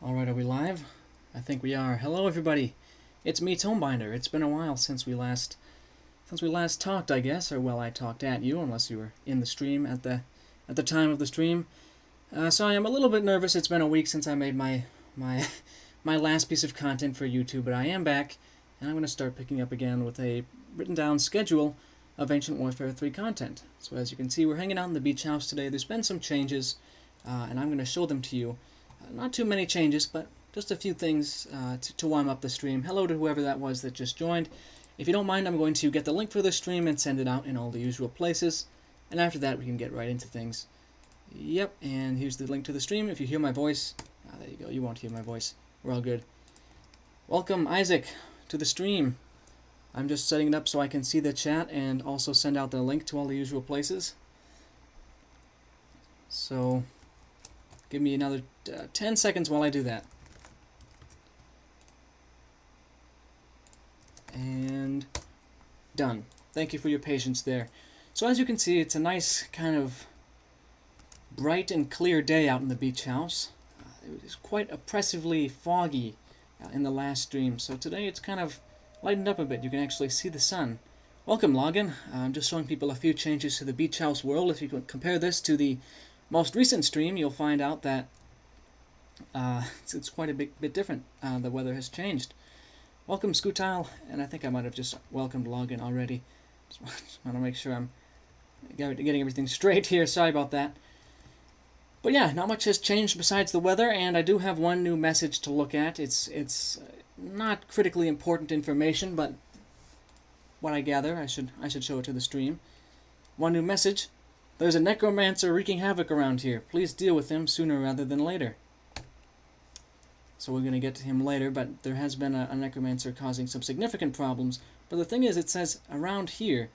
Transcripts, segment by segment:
Alright, are we live? I think we are. Hello everybody. It's me, Tomebinder. It's been a while since we last talked, I guess, or well, I talked at you, unless you were in the stream at the time of the stream. So I am a little bit nervous. It's been a week since I made my my last piece of content for YouTube, but I am back, and I'm going to start picking up again with a written down schedule of Ancient Warfare 3 content. So as you can see, we're hanging out in the beach house today. There's been some changes, and I'm going to show them to you. Not too many changes, but just a few things to warm up the stream. Hello to whoever that was that just joined. If you don't mind, I'm going to get the link for the stream and send it out in all the usual places. And after that, we can get right into things. Yep, and here's the link to the stream. If you hear my voice, there you go, you won't hear my voice. We're all good. Welcome, Isaac, to the stream. I'm just setting it up so I can see the chat and also send out the link to all the usual places. So give me another 10 seconds while I do that. And done. Thank you for your patience there. So as you can see, it's a nice kind of bright and clear day out in the beach house. It was quite oppressively foggy in the last stream, so today it's kind of lightened up a bit. You can actually see the sun. Welcome, Login. I'm just showing people a few changes to the beach house world. If you compare this to the most recent stream, you'll find out that it's quite a bit different. The weather has changed. Welcome, Scootal, and I think I might have just welcomed Login already. Just want to make sure I'm getting everything straight here. Sorry about that. But yeah, not much has changed besides the weather, and I do have one new message to look at. It's not critically important information, but what I gather, I should show it to the stream. One new message. There's a necromancer wreaking havoc around here. Please deal with him sooner rather than later. So we're going to get to him later, but there has been a necromancer causing some significant problems. But the thing is, it says around here,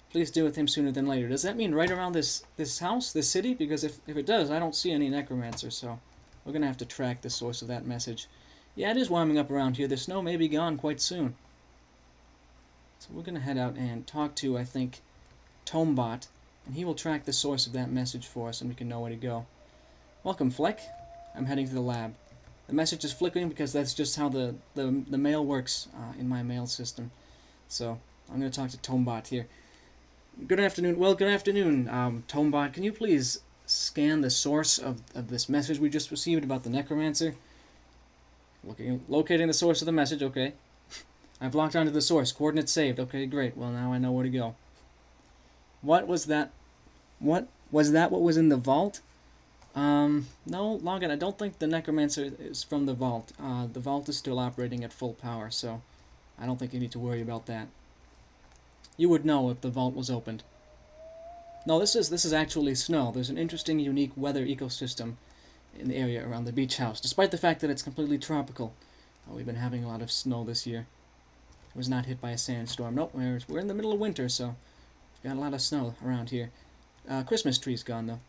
please deal with him sooner than later. Does that mean right around this house, this city? Because if it does, I don't see any necromancer, so we're going to have to track the source of that message. Yeah, it is warming up around here. The snow may be gone quite soon. So we're going to head out and talk to, I think, Tomebot, and he will track the source of that message for us, and we can know where to go. Welcome, Fleck. I'm heading to the lab. The message is flickering because that's just how the mail works in my mail system. So I'm going to talk to Tomebot here. Good afternoon. Well, good afternoon, Tomebot. Can you please scan the source of this message we just received about the necromancer? Locating the source of the message. Okay. I've locked onto the source. Coordinates saved. Okay, great. Well, now I know where to go. What was that? What was in the vault? No, Logan, I don't think the necromancer is from the vault. The vault is still operating at full power, so I don't think you need to worry about that. You would know if the vault was opened. No, this is actually snow. There's an interesting, unique weather ecosystem in the area around the beach house, despite the fact that it's completely tropical. We've been having a lot of snow this year. It was not hit by a sandstorm. Nope, we're in the middle of winter, so we've got a lot of snow around here. Christmas tree's gone, though.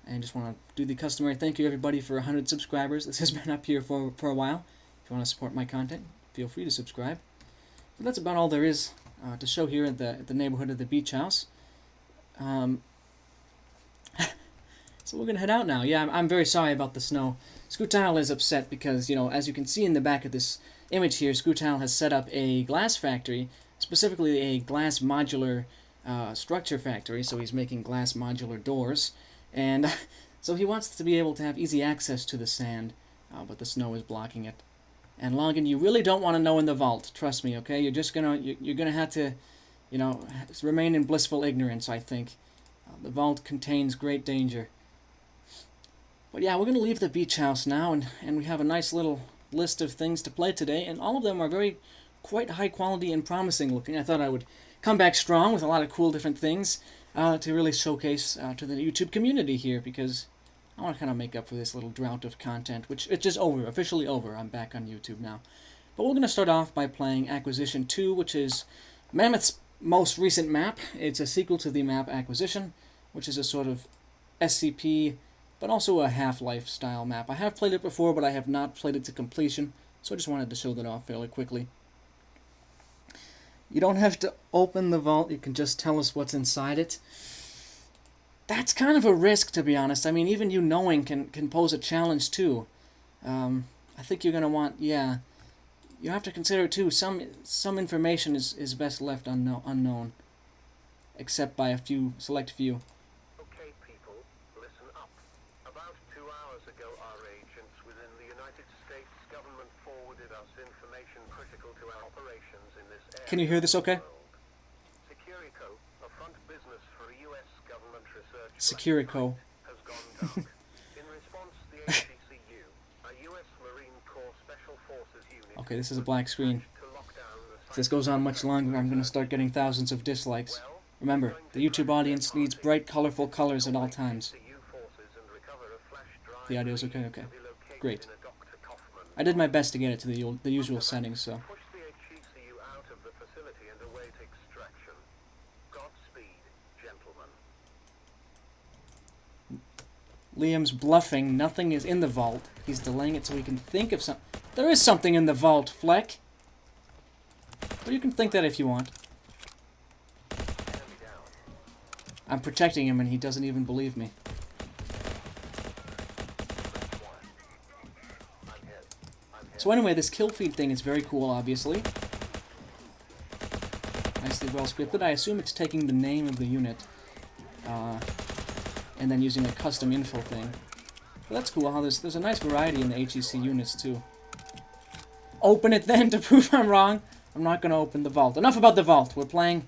And just want to do the customary thank you, everybody, for 100 subscribers. This has been up here for a while. If you want to support my content, feel free to subscribe. But that's about all there is to show here at the neighborhood of the beach house. So we're going to head out now. Yeah, I'm very sorry about the snow. Scootal is upset because, as you can see in the back of this image here, Scootal has set up a glass factory, specifically a glass modular structure factory, so he's making glass modular doors. And so he wants to be able to have easy access to the sand, but the snow is blocking it. And Login, you really don't want to know in the vault. Trust me, okay? You're gonna have to, remain in blissful ignorance. I think the vault contains great danger. But yeah, we're gonna leave the beach house now, and we have a nice little list of things to play today, and all of them are quite high quality and promising looking. I thought I would come back strong with a lot of cool different things. To really showcase to the YouTube community here, because I want to kind of make up for this little drought of content, which it's just over, officially over. I'm back on YouTube now. But we're going to start off by playing Acquisition 2, which is Mammoth's most recent map. It's a sequel to the map Acquisition, which is a sort of SCP, but also a Half-Life style map. I have played it before, but I have not played it to completion, so I just wanted to show that off fairly quickly. You don't have to open the vault, you can just tell us what's inside it. That's kind of a risk, to be honest. I mean, even you knowing can pose a challenge, too. I think you're gonna want, yeah. You have to consider too. Some information is best left unknown, except by a select few. Okay, people, listen up. About 2 hours ago, our agents within the United States government forwarded us information critical to our operations in this area. Can you hear this okay? Securico, a front business for a U.S. government research Securico. has gone dark. In response, the HCCU, a U.S. Marine Corps Special Forces unit... Okay, this is a black screen. If this goes on much longer, I'm going to start getting thousands of dislikes. Remember, the YouTube audience needs bright, colorful colors at all times. The audio's okay? Okay. Great. I did my best to get it to the usual settings, so... Liam's bluffing. Nothing is in the vault. He's delaying it so he can think of something. There is something in the vault, Fleck! But you can think that if you want. I'm protecting him and he doesn't even believe me. So anyway, this kill feed thing is very cool, obviously. Nicely well scripted. I assume it's taking the name of the unit and then using a custom info thing. But that's cool how there's a nice variety in the HEC units too. Open it then to prove I'm wrong. I'm not going to open the vault. Enough about the vault. We're playing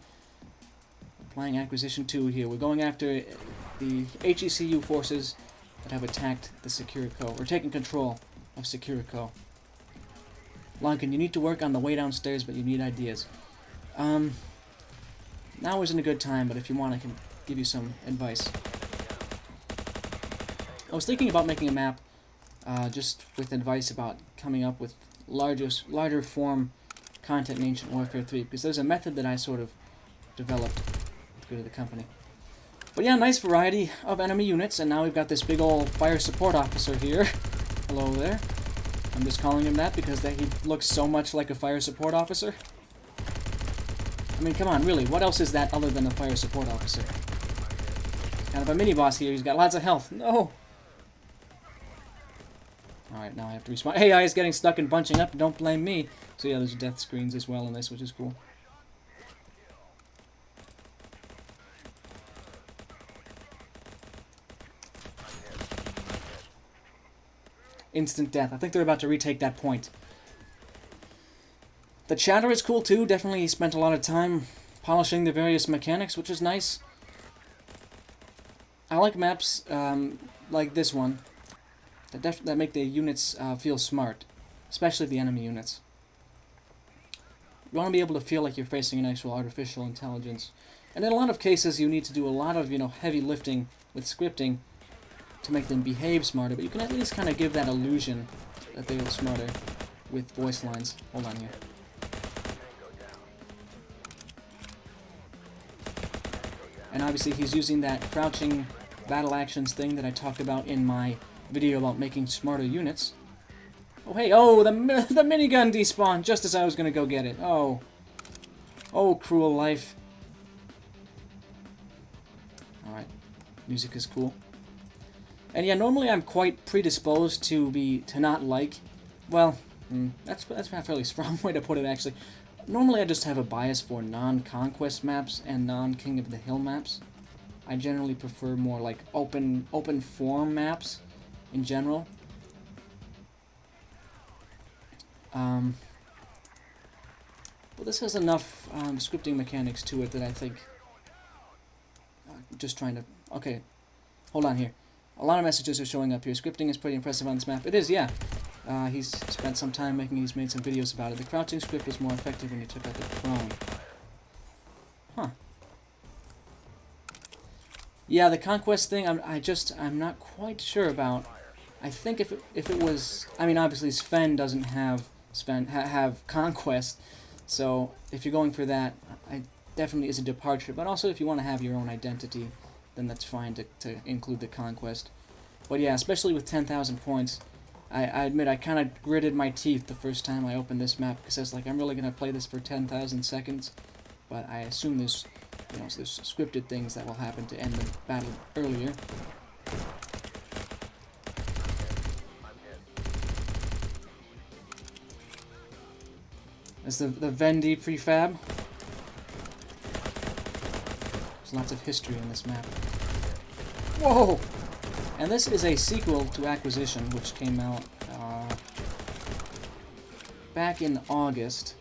Acquisition 2 here. We're going after the HECU forces that have attacked the Securico. We're taking control of Securico. Lonkin, you need to work on the way downstairs, but you need ideas. Now isn't a good time, but if you want, I can give you some advice. I was thinking about making a map just with advice about coming up with larger form content in Ancient Warfare 3, because there's a method that I sort of developed with good of the company. But yeah, nice variety of enemy units, and now we've got this big old fire support officer here. Hello there. I'm just calling him that because he looks so much like a fire support officer. I mean, come on, really, what else is that other than a fire support officer? Kind of a mini-boss here, he's got lots of health. No! Alright, now I have to respawn. AI is getting stuck and bunching up, don't blame me. So yeah, there's death screens as well in this, which is cool. Instant death. I think they're about to retake that point. The chatter is cool too. Definitely spent a lot of time polishing the various mechanics, which is nice. I like maps like this one that make the units feel smart, especially the enemy units. You want to be able to feel like you're facing an actual artificial intelligence. And in a lot of cases, you need to do a lot of, heavy lifting with scripting to make them behave smarter, but you can at least kind of give that illusion that they are smarter with voice lines. Hold on here. And obviously he's using that crouching battle actions thing that I talked about in my video about making smarter units. Oh hey, oh, the minigun despawned just as I was going to go get it. Oh. Oh, cruel life. Alright. Music is cool. And yeah, normally I'm quite predisposed to not like, well, that's a fairly strong way to put it actually. Normally I just have a bias for non-conquest maps and non-King of the Hill maps. I generally prefer more like open form maps in general. But this has enough scripting mechanics to it that I think just trying to... Okay, hold on here. A lot of messages are showing up here. Scripting is pretty impressive on this map. It is, yeah. He's spent some time making these, made some videos about it. The crouching script was more effective when you took out the prone. Huh. Yeah, the conquest thing, I'm not quite sure about. I think if it was, I mean, obviously Sven doesn't have conquest, so if you're going for that, it definitely is a departure. But also, if you want to have your own identity, then that's fine to include the conquest. But yeah, especially with 10,000 points, I admit I kind of gritted my teeth the first time I opened this map because I was like, I'm really gonna play this for 10,000 seconds. But I assume there's scripted things that will happen to end the battle earlier. There's the Vendy prefab. There's lots of history in this map. Whoa! And this is a sequel to Acquisition, which came out back in August.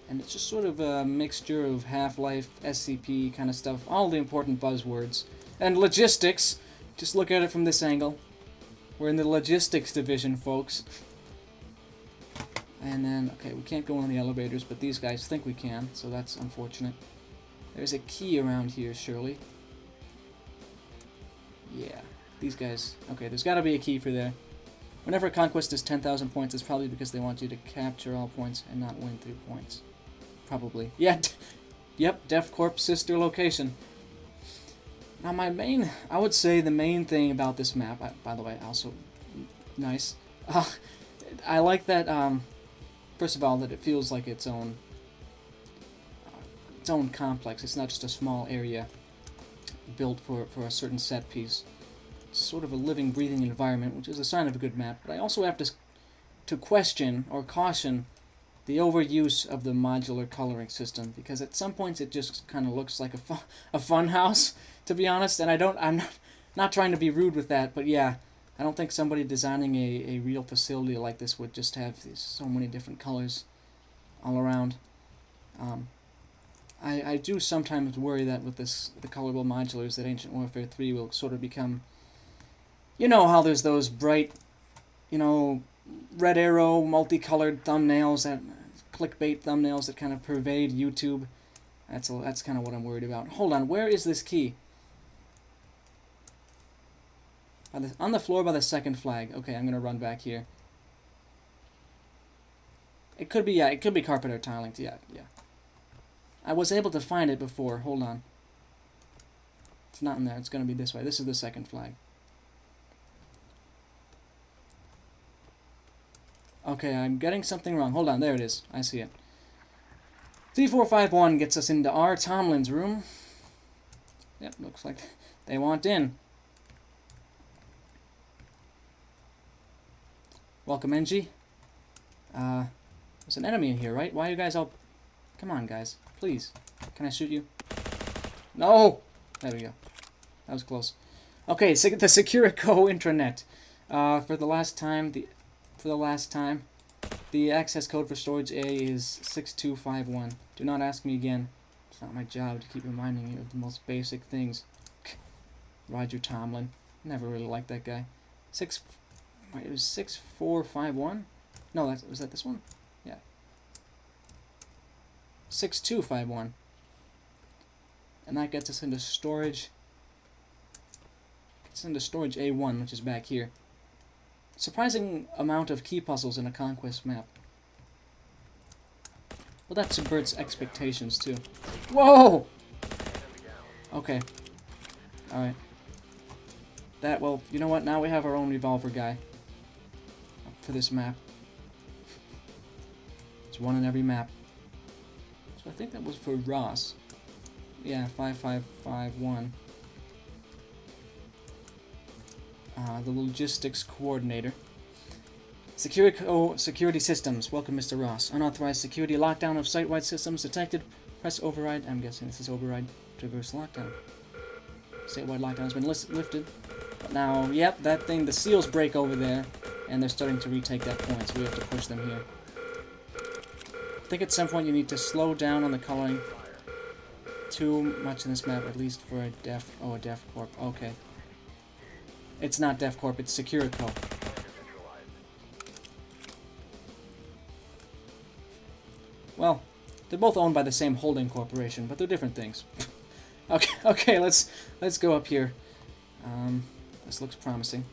And it's just sort of a mixture of Half-Life, SCP kind of stuff, all the important buzzwords. And logistics! Just look at it from this angle. We're in the logistics division, folks. And then, okay, we can't go on the elevators, but these guys think we can, so that's unfortunate. There's a key around here, surely. Yeah, these guys... Okay, there's gotta be a key for there. Whenever a conquest is 10,000 points, it's probably because they want you to capture all points and not win 3 points. Probably. Yeah, yep, Def Corp's sister location. Now my main... I would say the main thing about this map... by the way, also... Nice. I like that, first of all, that it feels like its own complex. It's not just a small area built for a certain set piece. It's sort of a living, breathing environment, which is a sign of a good map. But I also have to question or caution the overuse of the modular coloring system, because at some points it just kind of looks like a fun house, to be honest. And I'm not trying to be rude with that, but yeah, I don't think somebody designing a real facility like this would just have so many different colors all around. I do sometimes worry that with the colorable modulars that Ancient Warfare 3 will sort of become... You know how there's those bright, red arrow, multicolored thumbnails, that clickbait thumbnails that kind of pervade YouTube? That's kind of what I'm worried about. Hold on, where is this key? On the floor by the second flag. Okay, I'm gonna run back here. It could be, yeah, it could be carpet or tiling. Yeah. I was able to find it before. Hold on. It's not in there. It's gonna be this way. This is the second flag. Okay, I'm getting something wrong. Hold on, there it is. I see it. 3451 gets us into R. Tomlin's room. Yep, looks like they want in. Welcome, Engie. There's an enemy in here, right? Why are you guys all... Come on, guys. Please. Can I shoot you? No! There we go. That was close. Okay, so the Securico intranet. For the last time, the access code for storage A is 6251. Do not ask me again. It's not my job to keep reminding you of the most basic things. Roger Tomlin. Never really liked that guy. It was 6451? No, was that this one? Yeah. 6251. And that gets us into storage. Gets into storage A1, which is back here. Surprising amount of key puzzles in a conquest map. Well, that subverts expectations, too. Whoa! Okay. Alright. Well, you know what? Now we have our own revolver guy. For this map. It's one in every map. So I think that was for Ross. Yeah, 5551. The logistics coordinator. Security systems. Welcome, Mr. Ross. Unauthorized security lockdown of site-wide systems detected. Press override. I'm guessing this is override to reverse lockdown. Site-wide lockdown has been lifted. But now, yep, that thing, the seals break over there, and they're starting to retake that point, so we have to push them here. I think at some point you need to slow down on the coloring. Too much in this map, at least for a Def Corp. Okay. It's not Def Corp, it's Securico. Well, they're both owned by the same holding corporation, but they're different things. Okay, let's go up here. This looks promising.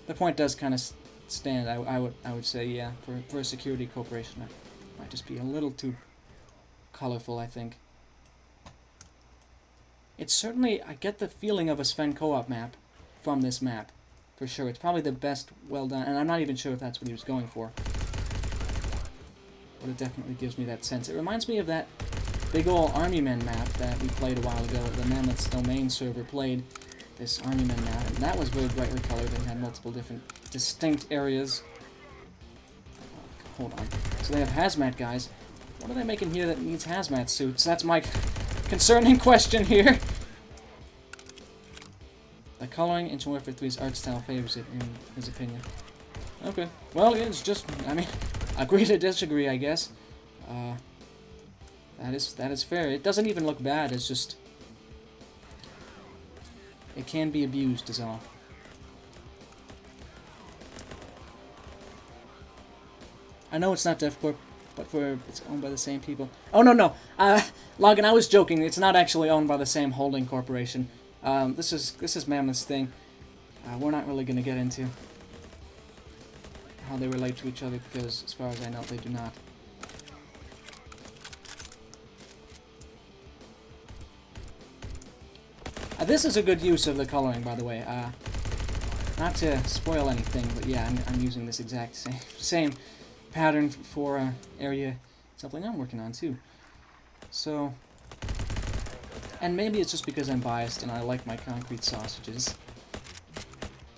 The point does kind of stand. I would say, yeah, for a security corporation, it might just be a little too colorful, I think. It's certainly, I get the feeling of a Sven co-op map from this map, for sure. It's probably the best well done, and I'm not even sure if that's what he was going for. But it definitely gives me that sense. It reminds me of that big ol' Army Men map that we played a while ago. The Mammoth's Domain server played this Army Men map, and that was very brightly colored and had multiple different distinct areas. Hold on. So they have hazmat guys. What are they making here that needs hazmat suits? That's my concerning question here. The coloring in Warfare 3's art style favors it, in his opinion. Okay. Well, it's just, I mean, agree to disagree, I guess. That is fair. It doesn't even look bad. It's just, it can be abused, is all. I know it's not DevCorp, but it's owned by the same people. Oh, no. Logan, I was joking. It's not actually owned by the same holding corporation. This is Mammoth's thing. We're not really going to get into how they relate to each other, because as far as I know, they do not. This is a good use of the coloring, by the way. Not to spoil anything, but yeah, I'm using this exact same pattern for area, something I'm working on too. So, and maybe it's just because I'm biased and I like my concrete sausages.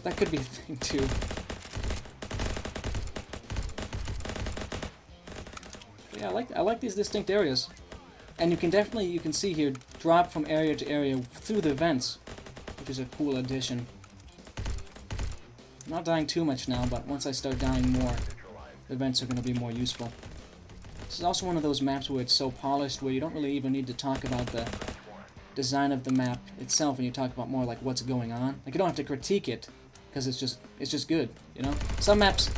That could be a thing too. But yeah, I like these distinct areas, and you can see here drop from area to area through the vents, which is a cool addition. I'm not dying too much now, but once I start dying more, the vents are going to be more useful. This is also one of those maps where it's so polished where you don't really even need to talk about the design of the map itself, and you talk about more like what's going on. Like, you don't have to critique it, because it's just good, you know? Some maps,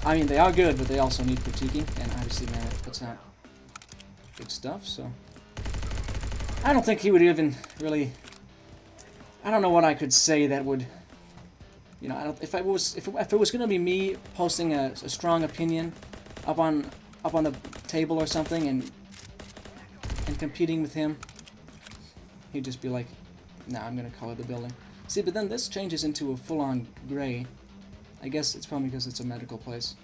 I mean, they are good, but they also need critiquing, and obviously Mammoth puts out good stuff, so I don't think he would even really, I don't know what I could say that would, you know, if it was gonna be me posting a strong opinion up on the table or something and competing with him, he'd just be like, nah, I'm gonna color the building. See, but then this changes into a full-on gray. I guess it's probably because it's a medical place.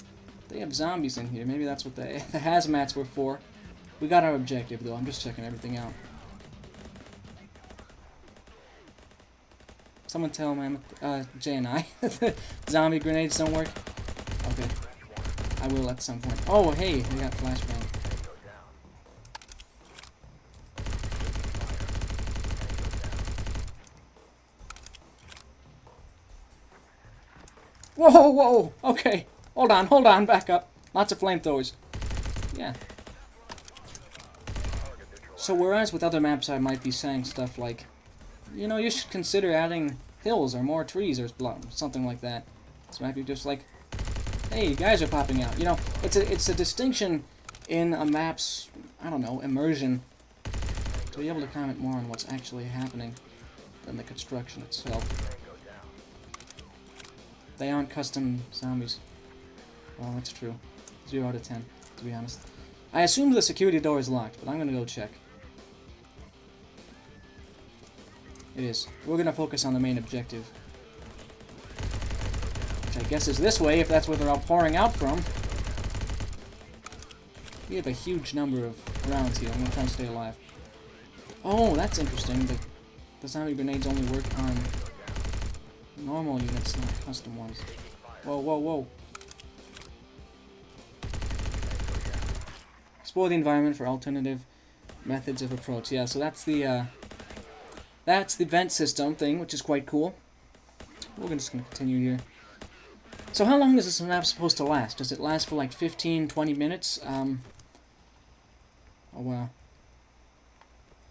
They have zombies in here. Maybe that's what the hazmats were for. We got our objective, though. I'm just checking everything out. Someone tell Jay and I zombie grenades don't work. Okay. I will at some point. Oh, hey, we got flashbang. Whoa, okay. Hold on, back up. Lots of flamethrowers. Yeah. So whereas with other maps I might be saying stuff like, you know, you should consider adding hills or more trees or something like that. This might be just like, hey, guys are popping out. You know, it's a distinction in a map's, I don't know, immersion, to be able to comment more on what's actually happening than the construction itself. They aren't custom zombies. Well, that's true. 0 out of 10, to be honest. I assume the security door is locked, but I'm gonna go check. It is. We're gonna focus on the main objective, which I guess is this way, if that's where they're all pouring out from. We have a huge number of rounds here. I'm gonna try and stay alive. Oh, that's interesting. The zombie grenades only work on normal units, not custom ones. Whoa. Explore the environment for alternative methods of approach. Yeah, so that's the vent system thing, which is quite cool. We're just going to continue here. So how long is this map supposed to last? Does it last for like 15, 20 minutes? Oh wow.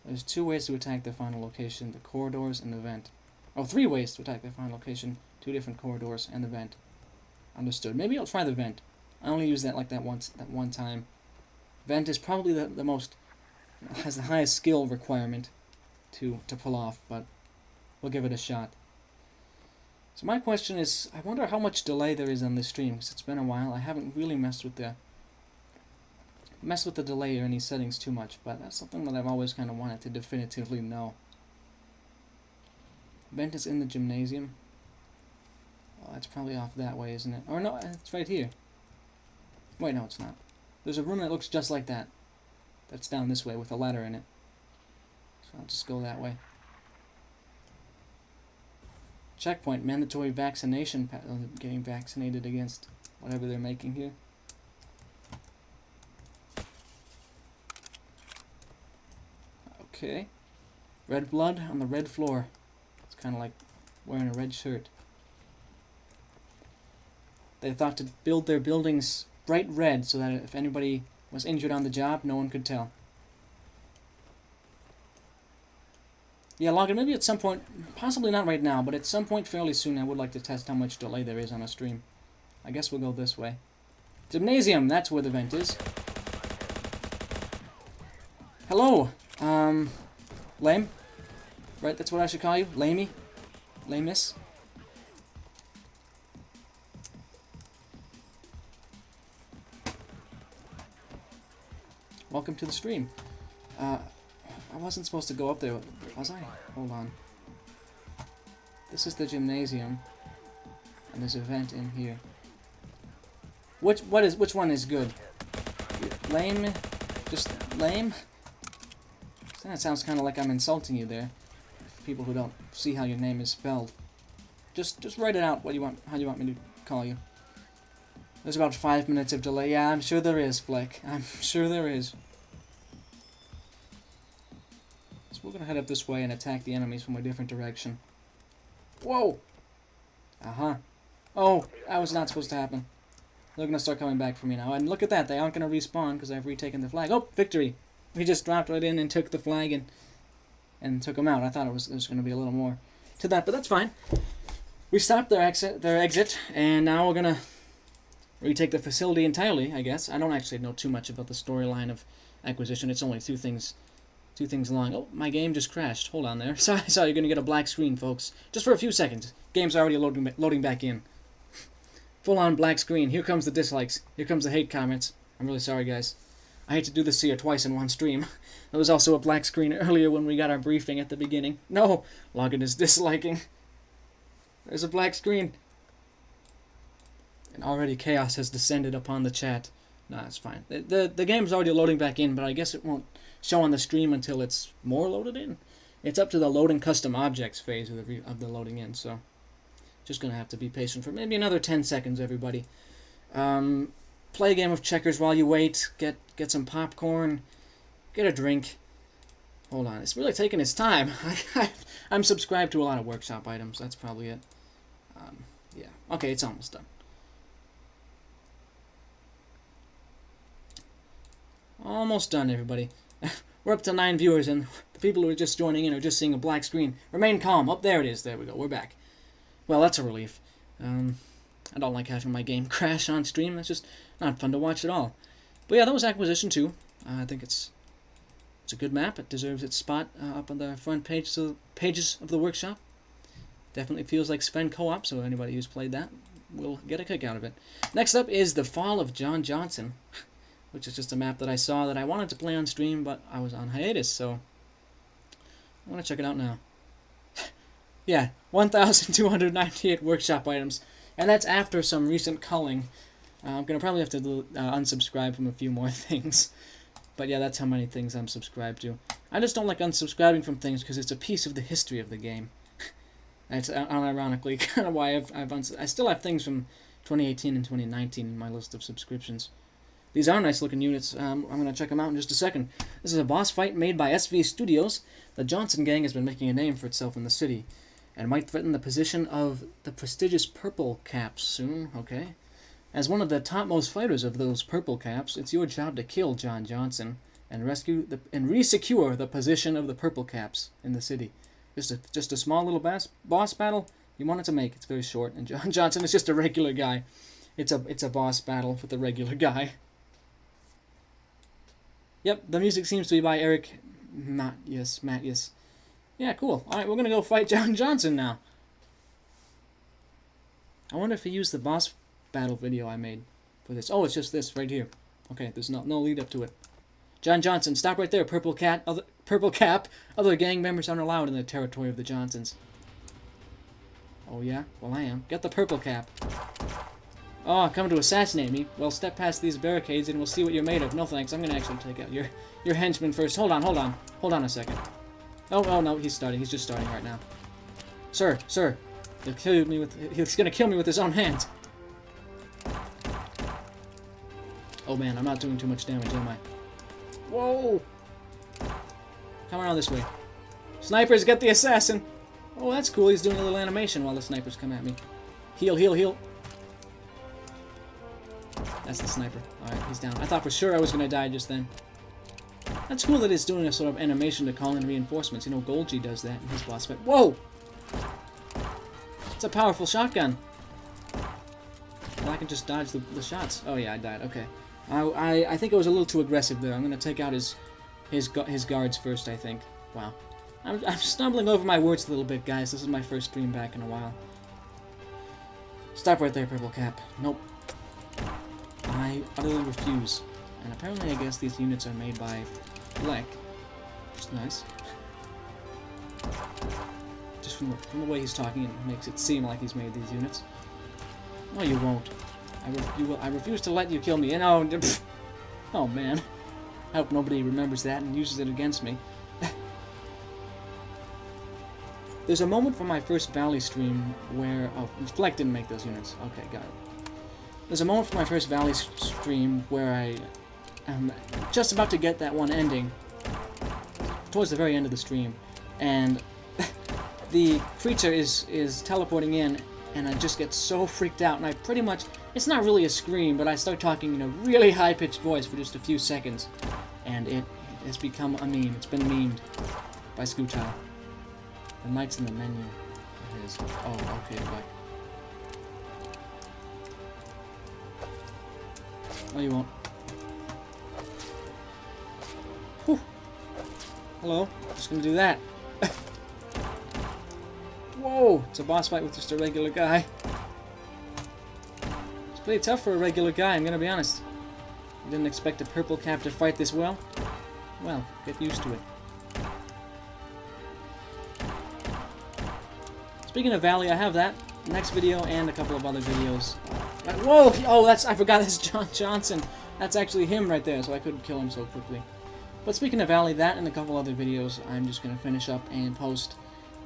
There's 2 ways to attack the final location, the corridors and the vent. Oh, 3 ways to attack the final location, 2 different corridors and the vent. Understood. Maybe I'll try the vent. I only use that like that one time. Vent is probably the most, has the highest skill requirement to pull off, but we'll give it a shot. So my question is, I wonder how much delay there is on this stream, because it's been a while. I haven't really messed with the delay or any settings too much, but that's something that I've always kind of wanted to definitively know. Vent is in the gymnasium. Oh, it's probably off that way, isn't it? Or no, it's right here. Wait, no, it's not. There's a room that looks just like that. That's down this way with a ladder in it. So I'll just go that way. checkpoint, mandatory vaccination, getting vaccinated against whatever they're making here. Okay. Red blood on the red floor. It's kind of like wearing a red shirt. They thought to build their buildings bright red so that if anybody was injured on the job, no one could tell. Yeah, Logan, maybe at some point, possibly not right now, but at some point fairly soon I would like to test how much delay there is on a stream. I guess we'll go this way. Gymnasium, that's where the vent is. Hello, Lame? Right, that's what I should call you? Lamey? Lameness? Welcome to the stream. I wasn't supposed to go up there, was I? Hold on. This is the gymnasium, and there's a vent in here. Which one is good? Lame? Just lame? That sounds kind of like I'm insulting you there. For people who don't see how your name is spelled. Just write it out how you want me to call you. There's about 5 minutes of delay. Yeah, I'm sure there is, Fleck. I'm sure there is. So we're gonna head up this way and attack the enemies from a different direction. Whoa! Uh-huh. Oh, that was not supposed to happen. They're gonna start coming back for me now. And look at that, they aren't gonna respawn because I've retaken the flag. Oh, victory! We just dropped right in and took the flag and took them out. I thought it was gonna be a little more to that, but that's fine. We stopped their exit, and now we're gonna retake the facility entirely, I guess. I don't actually know too much about the storyline of acquisition. It's only two things long. Oh, my game just crashed. Hold on there. Sorry, you're going to get a black screen, folks. Just for a few seconds. Game's already loading back in. Full-on black screen. Here comes the dislikes. Here comes the hate comments. I'm really sorry, guys. I hate to do this to you twice in one stream. There was also a black screen earlier when we got our briefing at the beginning. No! Logan is disliking. There's a black screen. And already chaos has descended upon the chat. No, it's fine. The game's already loading back in, but I guess it won't show on the stream until it's more loaded in. It's up to the loading custom objects phase of the loading in, so just gonna have to be patient for maybe another 10 seconds, everybody. Play a game of checkers while you wait. Get some popcorn. Get a drink. Hold on, it's really taking its time. I'm subscribed to a lot of workshop items. That's probably it. Yeah. Okay, it's almost done. Almost done, everybody. We're up to 9 viewers, and the people who are just joining in are just seeing a black screen. Remain calm. Oh, there it is. There we go. We're back. Well, that's a relief. I don't like having my game crash on stream. That's just not fun to watch at all. But yeah, that was Acquisition 2. I think it's a good map. It deserves its spot up on the front pages of the workshop. Definitely feels like Sven co-op, so anybody who's played that will get a kick out of it. Next up is The Fall of John Johnson, which is just a map that I saw that I wanted to play on stream, but I was on hiatus, so I want to check it out now. Yeah, 1,298 workshop items, and that's after some recent culling. I'm going to probably have to unsubscribe from a few more things. But yeah, that's how many things I'm subscribed to. I just don't like unsubscribing from things because it's a piece of the history of the game. That's unironically kind of why I still have things from 2018 and 2019 in my list of subscriptions. These are nice looking units. I'm going to check them out in just a second. This is a boss fight made by SV Studios. The Johnson gang has been making a name for itself in the city, and might threaten the position of the prestigious Purple Caps soon, okay? As one of the topmost fighters of those Purple Caps, it's your job to kill John Johnson and resecure the position of the Purple Caps in the city. Just a small little boss battle you wanted to make. It's very short, and John Johnson is just a regular guy. It's a boss battle with a regular guy. Yep, the music seems to be by Eric Mattias. Yeah, cool. Alright, we're gonna go fight John Johnson now. I wonder if he used the boss battle video I made for this. Oh, it's just this right here. Okay, there's no lead up to it. John Johnson, stop right there, Purple Cap. Other gang members aren't allowed in the territory of the Johnsons. Oh yeah? Well, I am. Get the Purple Cap. Oh, come to assassinate me? Well, step past these barricades and we'll see what you're made of. No thanks, I'm gonna actually take out your henchman first. Hold on a second. Oh, no, he's just starting right now. Sir, He's gonna kill me with his own hands. Oh man, I'm not doing too much damage, am I? Whoa! Come around this way. Snipers, get the assassin! Oh, that's cool. He's doing a little animation while the snipers come at me. Heal, heal, heal. That's the sniper. Alright, he's down. I thought for sure I was gonna die just then. That's cool that it's doing a sort of animation to call in reinforcements. You know, Golgi does that in his boss fight. Whoa! It's a powerful shotgun. Well, I can just dodge the shots. Oh yeah, I died. Okay. I think it was a little too aggressive there. I'm gonna take out his guards first, I think. Wow. I'm stumbling over my words a little bit, guys. This is my first stream back in a while. Stop right there, Purple Cap. Nope. I utterly refuse. And apparently I guess these units are made by Fleck. Which is nice. Just from the way he's talking, it makes it seem like he's made these units. No, you won't. I refuse to let you kill me. Oh man. I hope nobody remembers that and uses it against me. There's a moment from my first Valley stream where... Oh, Fleck didn't make those units. Okay, got it. There's a moment from my first Valley stream where I am just about to get that one ending. Towards the very end of the stream. And the creature is teleporting in, and I just get so freaked out, and I pretty much... It's not really a scream, but I start talking in a really high-pitched voice for just a few seconds. And it has become a meme. It's been memed by Scootal. The mic's in the menu. It is. Oh, okay, fuck. No, you won't. Whew. Hello. Just gonna do that. Whoa! It's a boss fight with just a regular guy. It's pretty tough for a regular guy, I'm gonna be honest. I didn't expect a Purple Cap to fight this well. Well, get used to it. Speaking of Valley, I have that next video and a couple of other videos. Whoa! Oh, I forgot that's John Johnson. That's actually him right there, so I couldn't kill him so quickly. But speaking of Valley, that and a couple other videos I'm just going to finish up and post.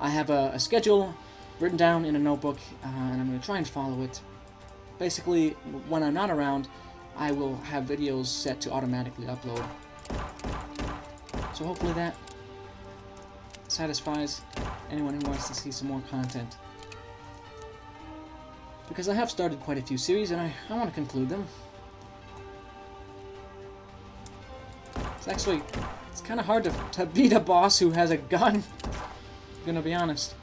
I have a schedule written down in a notebook, and I'm going to try and follow it. Basically, when I'm not around, I will have videos set to automatically upload. So hopefully that satisfies anyone who wants to see some more content. Because I have started quite a few series, and I want to conclude them. It's kind of hard to beat a boss who has a gun. I'm gonna be honest.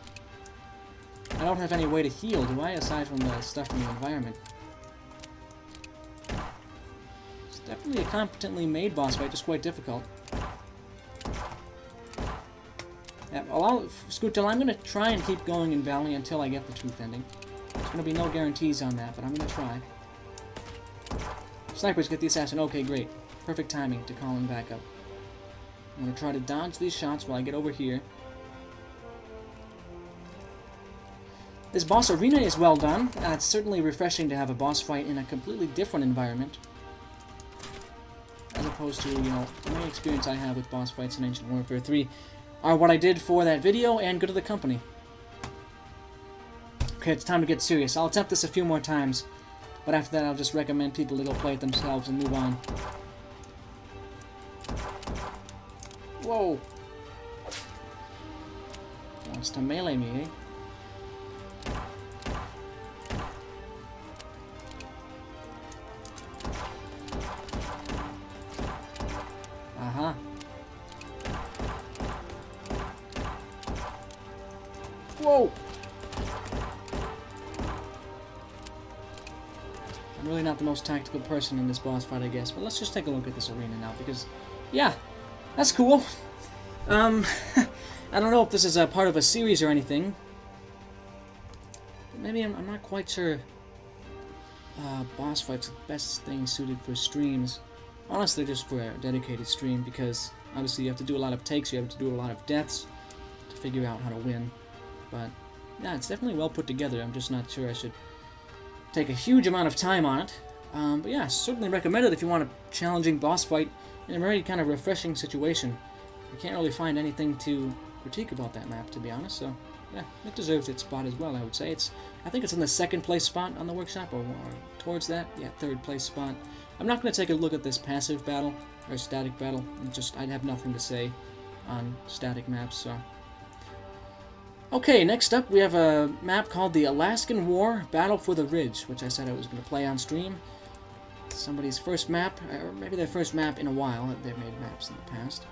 I don't have any way to heal, do I, aside from the stuff from the environment? It's definitely a competently made boss fight, just quite difficult. Yeah, Scootal, I'm gonna try and keep going in Valley until I get the truth ending. There's gonna be no guarantees on that, but I'm gonna try. Snipers, get the assassin. Okay, great. Perfect timing to call him back up. I'm gonna try to dodge these shots while I get over here. This boss arena is well done. It's certainly refreshing to have a boss fight in a completely different environment. As opposed to, you know, the main experience I have with boss fights in Ancient Warfare 3 are what I did for that video and Good of the Company. Okay, it's time to get serious. I'll attempt this a few more times, but after that I'll just recommend people to go play it themselves and move on. Whoa! Wants to melee me, eh? Uh-huh. Whoa! I'm really not the most tactical person in this boss fight, I guess, but let's just take a look at this arena now, because, yeah, that's cool. I don't know if this is a part of a series or anything. Maybe I'm not quite sure. Boss fights are the best thing suited for streams. Honestly, just for a dedicated stream, because obviously you have to do a lot of takes, you have to do a lot of deaths to figure out how to win. But yeah, it's definitely well put together. I'm just not sure I should take a huge amount of time on it. But yeah, certainly recommend it if you want a challenging boss fight in a very kind of refreshing situation. You can't really find anything to critique about that map, to be honest. So, yeah, it deserves its spot as well, I would say. I think it's in the second place spot on the workshop, or towards that. Yeah, third place spot. I'm not going to take a look at this passive battle, or static battle. I'd have nothing to say on static maps, so. Okay, next up we have a map called the Alaskan War, Battle for the Ridge, which I said I was going to play on stream. Somebody's first map, or maybe their first map in a while. They've made maps in the past.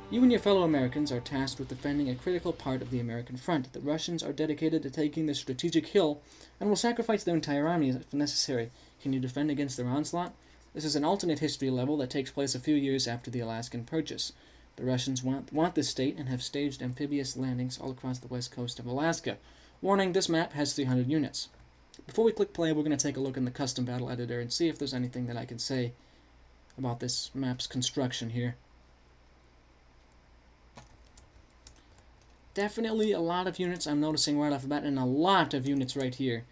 You and your fellow Americans are tasked with defending a critical part of the American front. The Russians are dedicated to taking the strategic hill and will sacrifice their entire army if necessary. Can you defend against their onslaught? This is an alternate history level that takes place a few years after the Alaskan Purchase. The Russians want this state and have staged amphibious landings all across the west coast of Alaska. Warning, this map has 300 units. Before we click play, we're going to take a look in the custom battle editor and see if there's anything that I can say about this map's construction here. Definitely a lot of units I'm noticing right off the bat, and a lot of units right here.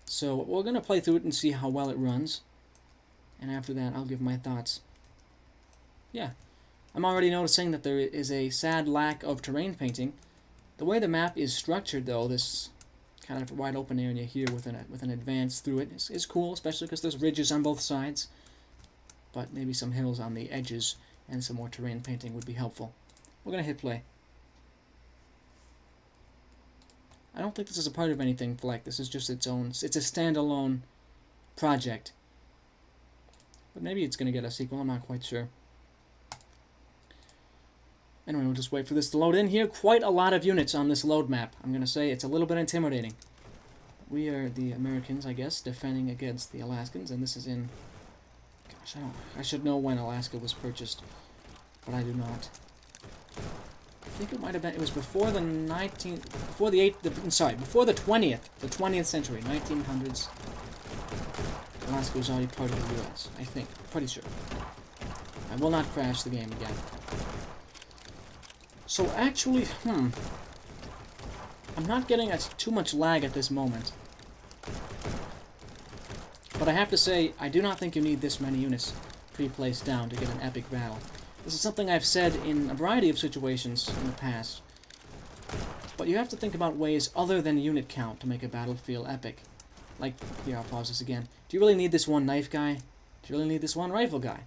So we're going to play through it and see how well it runs. And after that, I'll give my thoughts. Yeah. I'm already noticing that there is a sad lack of terrain painting. The way the map is structured, though, this kind of wide open area here with an advance through it is cool, especially because there's ridges on both sides. But maybe some hills on the edges and some more terrain painting would be helpful. We're going to hit play. I don't think this is a part of anything like this. Is just its own. It's a standalone project. But maybe it's going to get a sequel. I'm not quite sure. Anyway, we'll just wait for this to load in here. Quite a lot of units on this load map. I'm going to say it's a little bit intimidating. We are the Americans, I guess, defending against the Alaskans, and this is in... Gosh, I should know when Alaska was purchased, but I do not. I think it might have been... It was before the 19th... Before the 20th century, 1900s. Alaska was already part of the U.S., I think. Pretty sure. I will not crash the game again. So actually, I'm not getting too much lag at this moment. But I have to say, I do not think you need this many units pre-placed down to get an epic battle. This is something I've said in a variety of situations in the past. But you have to think about ways other than unit count to make a battle feel epic. Like, here, I'll pause this again. Do you really need this one knife guy? Do you really need this one rifle guy?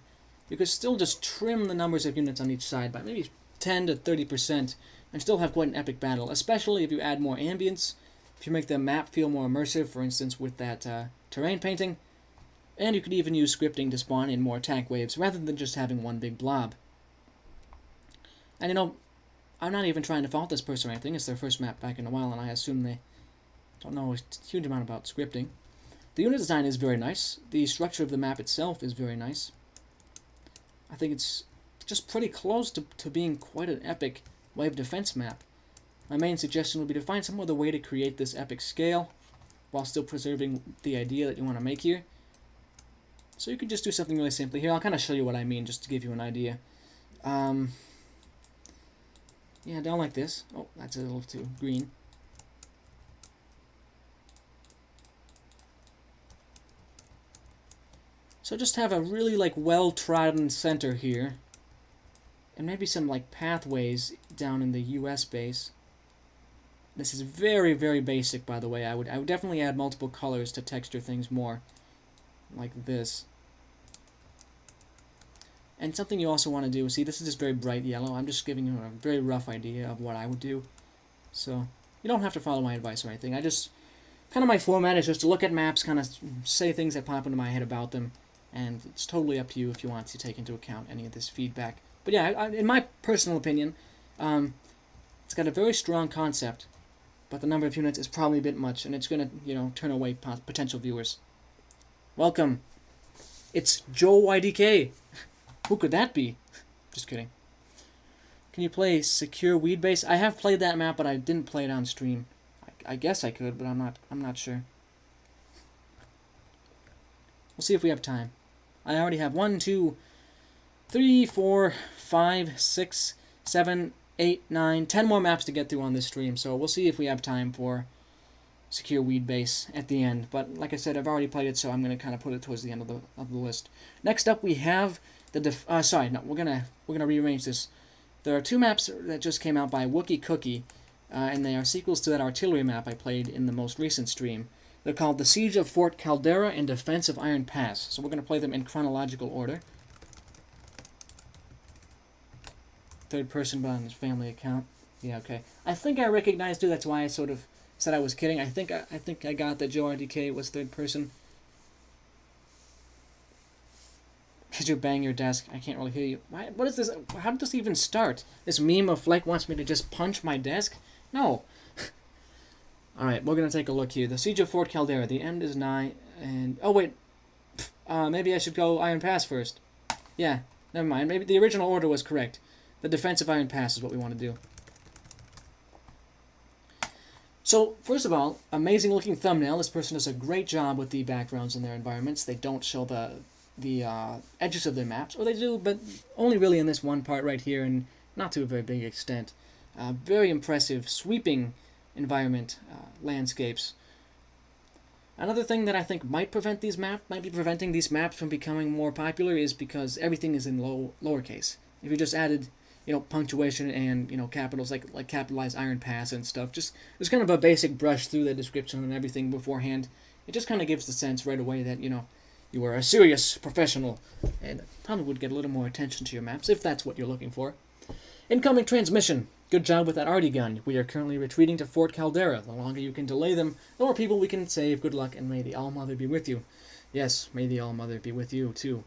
You could still just trim the numbers of units on each side by maybe 10 to 30% and still have quite an epic battle, especially if you add more ambience, if you make the map feel more immersive, for instance with that terrain painting, and you could even use scripting to spawn in more attack waves rather than just having one big blob. And you know, I'm not even trying to fault this person or anything. It's their first map back in a while, and I assume they don't know a huge amount about scripting. The unit design is very nice. The structure of the map itself is very nice. I think it's just pretty close to being quite an epic wave defense map. My main suggestion would be to find some other way to create this epic scale while still preserving the idea that you want to make here. So you could just do something really simply here. I'll kind of show you what I mean just to give you an idea. Yeah, down like this. Oh, that's a little too green. So just have a really like well-trodden center here. And maybe some like pathways down in the US base. This is very, very basic, by the way. I would definitely add multiple colors to texture things more. Like this. And something you also want to do, see, this is just very bright yellow. I'm just giving you a very rough idea of what I would do. So, you don't have to follow my advice or anything. I just, kind of my format is just to look at maps, kind of say things that pop into my head about them. And it's totally up to you if you want to take into account any of this feedback. But yeah, in my personal opinion, it's got a very strong concept, but the number of units is probably a bit much, and it's going to, you know, turn away potential viewers. Welcome. It's Joe YDK. Who could that be? Just kidding. Can you play Secure Weed Base? I have played that map, but I didn't play it on stream. I guess I could, but I'm not sure. We'll see if we have time. I already have 1, 2, 3, 4, 5, 6, 7, 8, 9, 10 more maps to get through on this stream, so we'll see if we have time for Secure Weed Base at the end. But like I said, I've already played it, so I'm going to kind of put it towards the end of the list. Next up, we have the we're gonna rearrange this. There are 2 maps that just came out by Wookie Cookie, and they are sequels to that artillery map I played in the most recent stream. They're called The Siege of Fort Caldera and Defense of Iron Pass, so we're going to play them in chronological order. Third person, but on his family account. Yeah, okay. I think I recognized you, that's why I sort of said I was kidding. I think I got that Joe RDK was third person. Did you bang your desk? I can't really hear you. What is this? How did this even start? This meme of Fleck wants me to just punch my desk? No. Alright, we're going to take a look here. The Siege of Fort Caldera. The end is nigh, and... Oh, wait. Maybe I should go Iron Pass first. Yeah, never mind. Maybe the original order was correct. The defense of Iron Pass is what we want to do. So, first of all, amazing looking thumbnail. This person does a great job with the backgrounds in their environments. They don't show the edges of their maps, or they do, but only really in this one part right here, and not to a very big extent. Very impressive, sweeping environment, landscapes. Another thing that I think might be preventing these maps from becoming more popular is because everything is in lowercase. If you just added, punctuation and, capitals like capitalized Iron Pass and stuff, just kind of a basic brush through the description and everything beforehand, it just kind of gives the sense right away that, you are a serious professional, and probably would get a little more attention to your maps, if that's what you're looking for. Incoming transmission. Good job with that arty gun. We are currently retreating to Fort Caldera. The longer you can delay them, the more people we can save. Good luck, and may the All-Mother be with you. Yes, may the All-Mother be with you, too.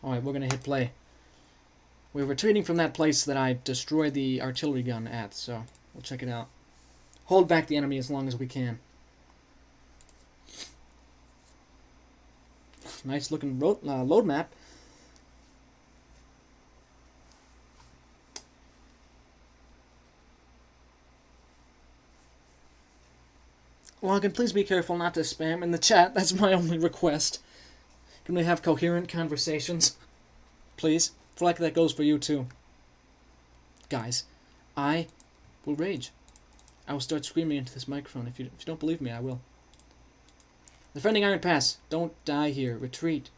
Alright, we're going to hit play. We're retreating from that place that I destroyed the artillery gun at, so we'll check it out. Hold back the enemy as long as we can. Nice looking load map. Logan, please be careful not to spam in the chat. That's my only request. Can we have coherent conversations? Please. Fleck, that goes for you too. Guys, I will rage. I will start screaming into this microphone. If you don't believe me, I will. Defending Iron Pass. Don't die here. Retreat.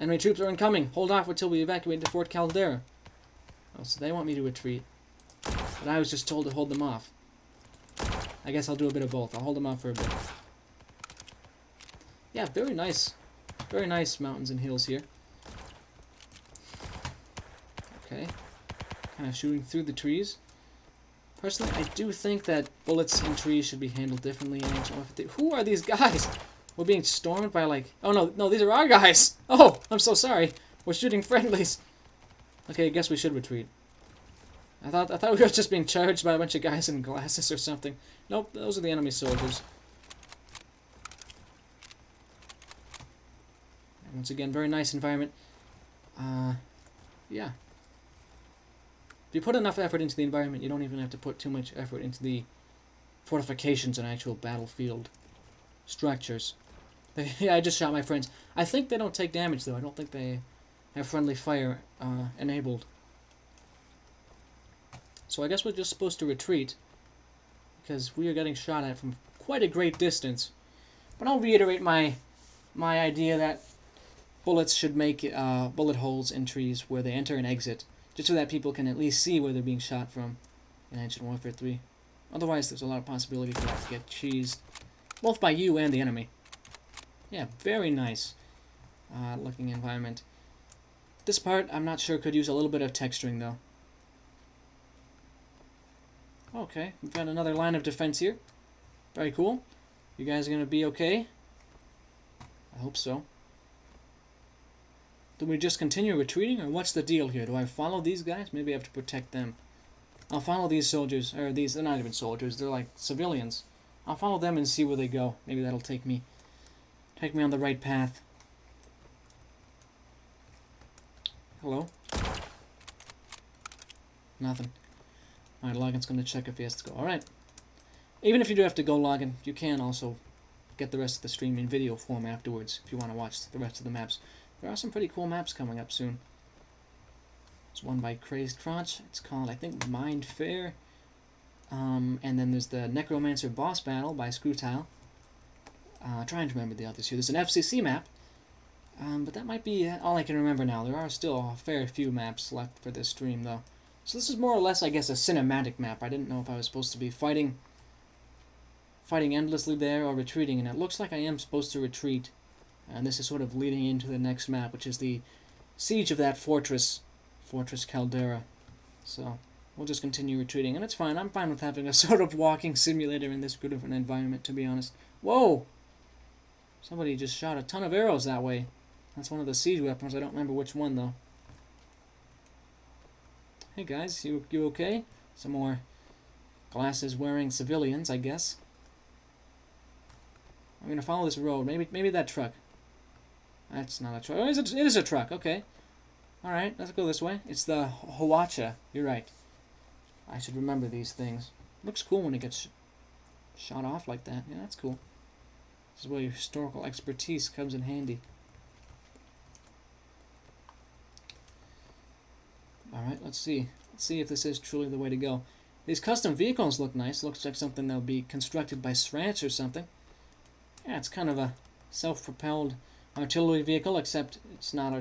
Enemy troops are incoming. Hold off until we evacuate to Fort Caldera. Oh, so they want me to retreat. But I was just told to hold them off. I guess I'll do a bit of both. I'll hold them off for a bit. Yeah, very nice. Very nice mountains and hills here. Okay. Kind of shooting through the trees. Personally, I do think that bullets in trees should be handled differently in Ancient Warfare 3. Who are these guys? We're being stormed by, like... Oh, no, these are our guys! Oh, I'm so sorry. We're shooting friendlies. Okay, I guess we should retreat. I thought we were just being charged by a bunch of guys in glasses or something. Nope, those are the enemy soldiers. And once again, very nice environment. Yeah. If you put enough effort into the environment, you don't even have to put too much effort into the fortifications and actual battlefield structures. Yeah, I just shot my friends. I think they don't take damage, though. I don't think they have friendly fire enabled. So I guess we're just supposed to retreat, because we are getting shot at from quite a great distance. But I'll reiterate my idea that bullets should make bullet holes in trees where they enter and exit, just so that people can at least see where they're being shot from in Ancient Warfare 3. Otherwise, there's a lot of possibility for that to get cheesed, both by you and the enemy. Yeah, very nice looking environment. This part, I'm not sure, could use a little bit of texturing, though. Okay, we've got another line of defense here. Very cool. You guys are going to be okay? I hope so. Do we just continue retreating, or what's the deal here? Do I follow these guys? Maybe I have to protect them. I'll follow these soldiers, or they're not even soldiers, they're like civilians. I'll follow them and see where they go. Maybe that'll take me on the right path. Hello? Nothing. Alright, Logan's going to check if he has to go. Alright. Even if you do have to go, Logan, you can also get the rest of the stream in video form afterwards if you want to watch the rest of the maps. There are some pretty cool maps coming up soon. There's one by Crazed Crotch. It's called, I think, Mind Fair. And then there's the Necromancer Boss Battle by Screwtile. Trying to remember the others here. There's an FCC map. But that might be all I can remember now. There are still a fair few maps left for this stream, though. So this is more or less, I guess, a cinematic map. I didn't know if I was supposed to be fighting endlessly there or retreating, and it looks like I am supposed to retreat. And this is sort of leading into the next map, which is the siege of that fortress, Fortress Caldera. So we'll just continue retreating, and it's fine. I'm fine with having a sort of walking simulator in this good of an environment, to be honest. Whoa! Somebody just shot a ton of arrows that way. That's one of the siege weapons. I don't remember which one, though. Hey guys, you okay? Some more glasses-wearing civilians, I guess. I'm gonna follow this road. Maybe that truck. That's not a truck. Oh, it is a truck. Okay. All right, let's go this way. It's the Hawacha. You're right. I should remember these things. Looks cool when it gets shot off like that. Yeah, that's cool. This is where your historical expertise comes in handy. Alright, let's see. Let's see if this is truly the way to go. These custom vehicles look nice. Looks like something that'll be constructed by Srance or something. Yeah, it's kind of a self-propelled artillery vehicle, except it's not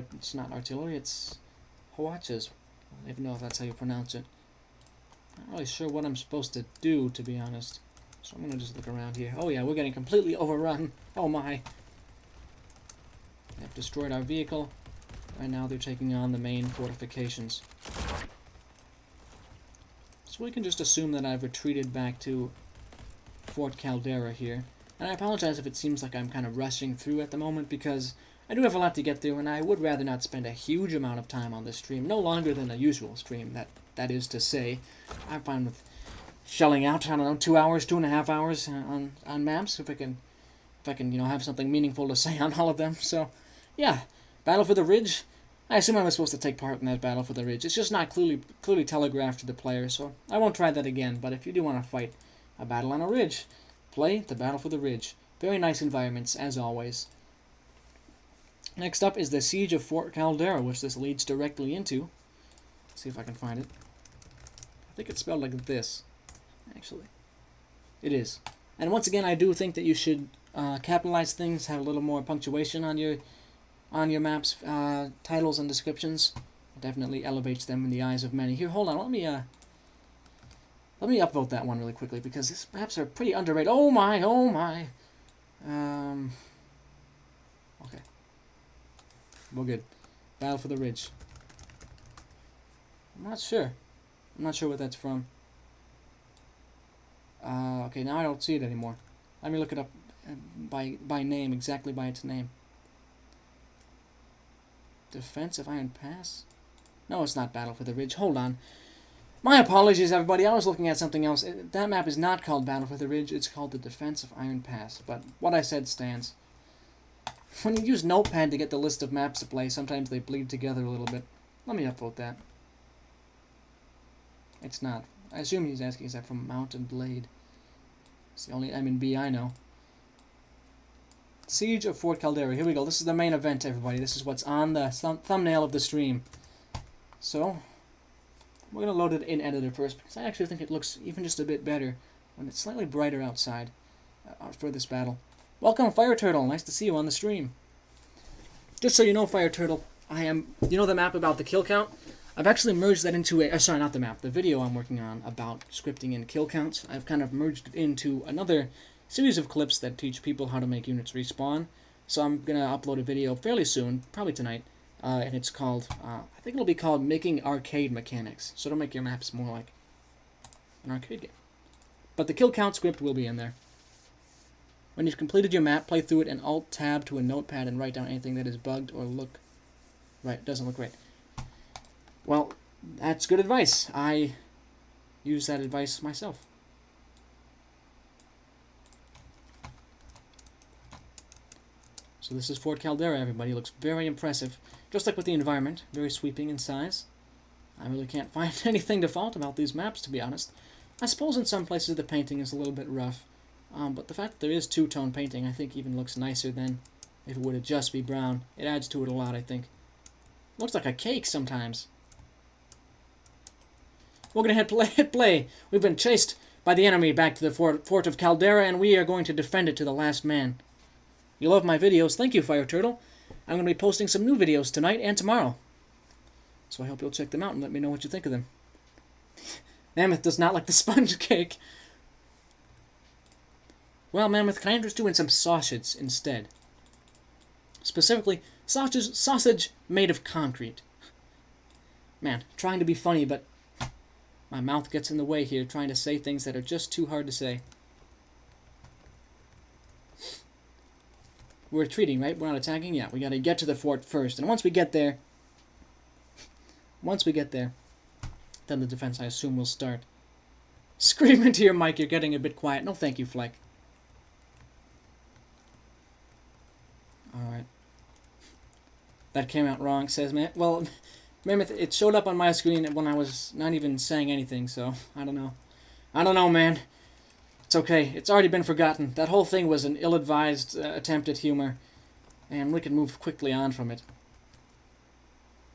artillery, it's Hawachas. I don't even know if that's how you pronounce it. Not really sure what I'm supposed to do, to be honest. So I'm going to just look around here. Oh yeah, we're getting completely overrun. Oh my. They've destroyed our vehicle. Right now they're taking on the main fortifications. So we can just assume that I've retreated back to Fort Caldera here. And I apologize if it seems like I'm kind of rushing through at the moment, because I do have a lot to get through, and I would rather not spend a huge amount of time on this stream. No longer than a usual stream, that is to say. I'm fine with shelling out, I don't know, 2 hours, 2.5 hours on maps, if I can, you know, have something meaningful to say on all of them. So, yeah, Battle for the Ridge. I assume I was supposed to take part in that Battle for the Ridge. It's just not clearly telegraphed to the player, so I won't try that again. But if you do want to fight a battle on a ridge, play the Battle for the Ridge. Very nice environments, as always. Next up is the Siege of Fort Caldera, which this leads directly into. Let's see if I can find it. I think it's spelled like this, actually. It is. And once again, I do think that you should capitalize things, have a little more punctuation on your maps, titles and descriptions. It definitely elevates them in the eyes of many. Here, hold on, let me upvote that one really quickly, because these maps are pretty underrated. Oh my, oh my. Okay. We're good. Battle for the Ridge. I'm not sure. I'm not sure what that's from. Okay, now I don't see it anymore. Let me look it up by name, exactly by its name. Defense of Iron Pass? No, it's not Battle for the Ridge. Hold on. My apologies, everybody. I was looking at something else. That map is not called Battle for the Ridge. It's called the Defense of Iron Pass. But what I said stands. When you use Notepad to get the list of maps to play, sometimes they bleed together a little bit. Let me upvote that. It's not. I assume he's asking, is that from Mountain Blade? It's the only M and B I know. Siege of Fort Caldera. Here we go. This is the main event, everybody. This is what's on the thumbnail of the stream. So, we're going to load it in editor first, because I actually think it looks even just a bit better when it's slightly brighter outside for this battle. Welcome, Fire Turtle. Nice to see you on the stream. Just so you know, Fire Turtle, you know the map about the kill count? I've actually merged that into sorry, not the map, the video I'm working on about scripting and kill counts. I've kind of merged it into another series of clips that teach people how to make units respawn. So I'm going to upload a video fairly soon, probably tonight, and it's called, I think it'll be called Making Arcade Mechanics. So it'll make your maps more like an arcade game. But the kill count script will be in there. When you've completed your map, play through it and Alt-Tab to a notepad and write down anything that is bugged or doesn't look right. Well, that's good advice. I use that advice myself. So this is Fort Caldera, everybody. It looks very impressive. Just like with the environment, very sweeping in size. I really can't find anything to fault about these maps, to be honest. I suppose in some places the painting is a little bit rough. But the fact that there is two-tone painting, I think even looks nicer than if it would just be brown. It adds to it a lot, I think. Looks like a cake sometimes. We're going to hit play. We've been chased by the enemy back to the fort of Caldera, and we are going to defend it to the last man. You love my videos. Thank you, Fire Turtle. I'm going to be posting some new videos tonight and tomorrow. So I hope you'll check them out and let me know what you think of them. Mammoth does not like the sponge cake. Well, Mammoth, can I interest you in some sausage instead? Specifically, sausage made of concrete. Man, trying to be funny, but my mouth gets in the way here, trying to say things that are just too hard to say. We're retreating, right? We're not attacking? Yeah, we gotta get to the fort first. And once we get there, then the defense, I assume, will start. Scream into your mic, you're getting a bit quiet. No, thank you, Fleck. Alright. That came out wrong, says Mammoth. Well, Mammoth, it showed up on my screen when I was not even saying anything, so I don't know. I don't know, man. It's okay. It's already been forgotten. That whole thing was an ill-advised attempt at humor, and we can move quickly on from it.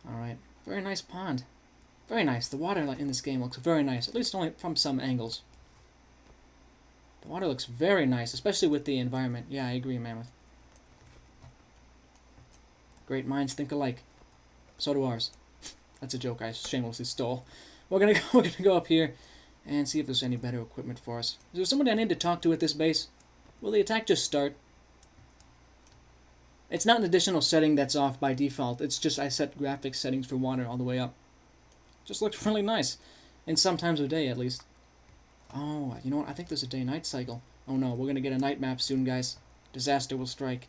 Alright. Very nice pond. Very nice. The water in this game looks very nice, at least only from some angles. The water looks very nice, especially with the environment. Yeah, I agree, Mammoth. Great minds think alike. So do ours. That's a joke I shamelessly stole. We're gonna go up here and see if there's any better equipment for us. Is there somebody I need to talk to at this base? Will the attack just start? It's not an additional setting that's off by default. It's just I set graphics settings for water all the way up. Just looks really nice. In some times of day, at least. Oh, you know what? I think there's a day-night cycle. Oh no, we're gonna get a night map soon, guys. Disaster will strike.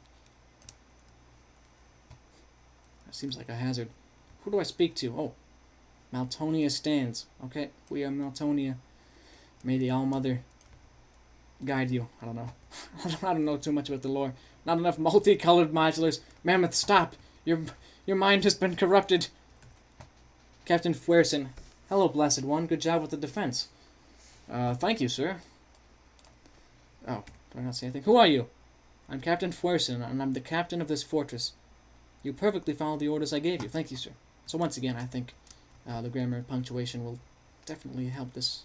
That seems like a hazard. Who do I speak to? Oh, Maltonia stands. Okay, we are Maltonia. May the All-Mother guide you. I don't know. I don't know too much about the lore. Not enough multicolored modulars. Mammoth, stop! Your mind has been corrupted. Captain Fuerson. Hello, Blessed One. Good job with the defense. Thank you, sir. Oh, did I not say anything? Who are you? I'm Captain Fuerson, and I'm the captain of this fortress. You perfectly followed the orders I gave you. Thank you, sir. So once again, I think the grammar and punctuation will definitely help this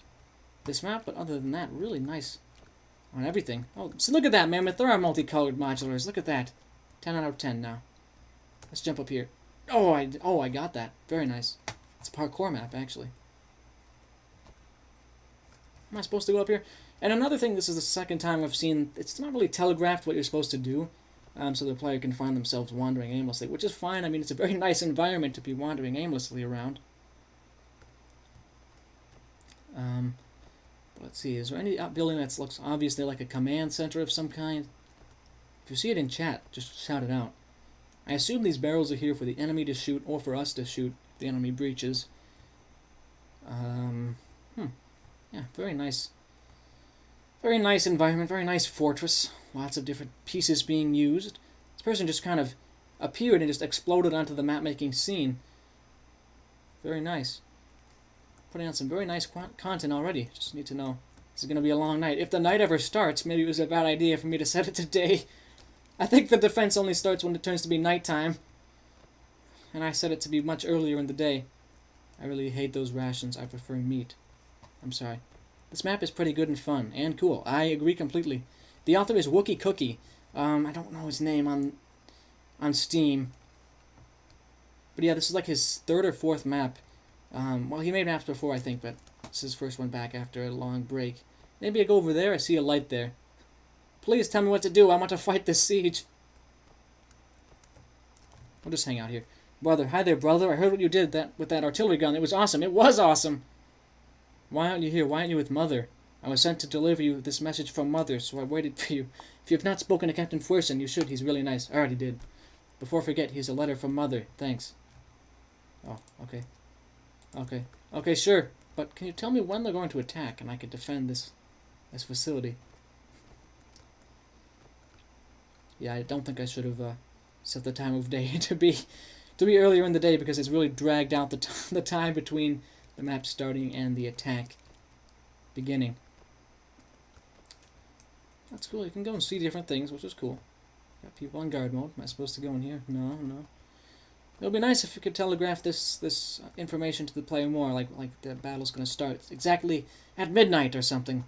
map, but other than that, really nice on everything. Oh, so look at that, Mammoth. There are multicolored modulars. Look at that. 10 out of 10 now. Let's jump up here. Oh, I got that. Very nice. It's a parkour map, actually. Am I supposed to go up here? And another thing, this is the second time I've seen, it's not really telegraphed what you're supposed to do, so the player can find themselves wandering aimlessly, which is fine. I mean, it's a very nice environment to be wandering aimlessly around. Let's see, is there any building that looks obviously like a command center of some kind? If you see it in chat, just shout it out. I assume these barrels are here for the enemy to shoot, or for us to shoot if the enemy breaches. Yeah, very nice. Very nice environment, very nice fortress. Lots of different pieces being used. This person just kind of appeared and just exploded onto the map-making scene. Very nice. Putting on some very nice content already. Just need to know. This is going to be a long night. If the night ever starts, maybe it was a bad idea for me to set it to day. I think the defense only starts when it turns to be nighttime. And I set it to be much earlier in the day. I really hate those rations. I prefer meat. I'm sorry. This map is pretty good and fun. And cool. I agree completely. The author is Wookie Cookie. I don't know his name on Steam. But yeah, this is like his third or fourth map. Well, he made maps before, I think, but this is his first one back after a long break. Maybe I go over there. I see a light there. Please tell me what to do. I want to fight this siege. I'll just hang out here. Brother. Hi there, brother. I heard what you did with that artillery gun. It was awesome. It was awesome. Why aren't you here? Why aren't you with Mother? I was sent to deliver you this message from Mother, so I waited for you. If you have not spoken to Captain Fuerson, you should. He's really nice. I already did. Before I forget, here's a letter from Mother. Thanks. Oh, okay. Okay. Okay, sure. But can you tell me when they're going to attack, and I can defend this facility? Yeah, I don't think I should have set the time of day to be earlier in the day, because it's really dragged out the time between the map starting and the attack beginning. That's cool. You can go and see different things, which is cool. Got people on guard mode. Am I supposed to go in here? No, no. It would be nice if you could telegraph this information to the player more, like the battle's going to start exactly at midnight or something.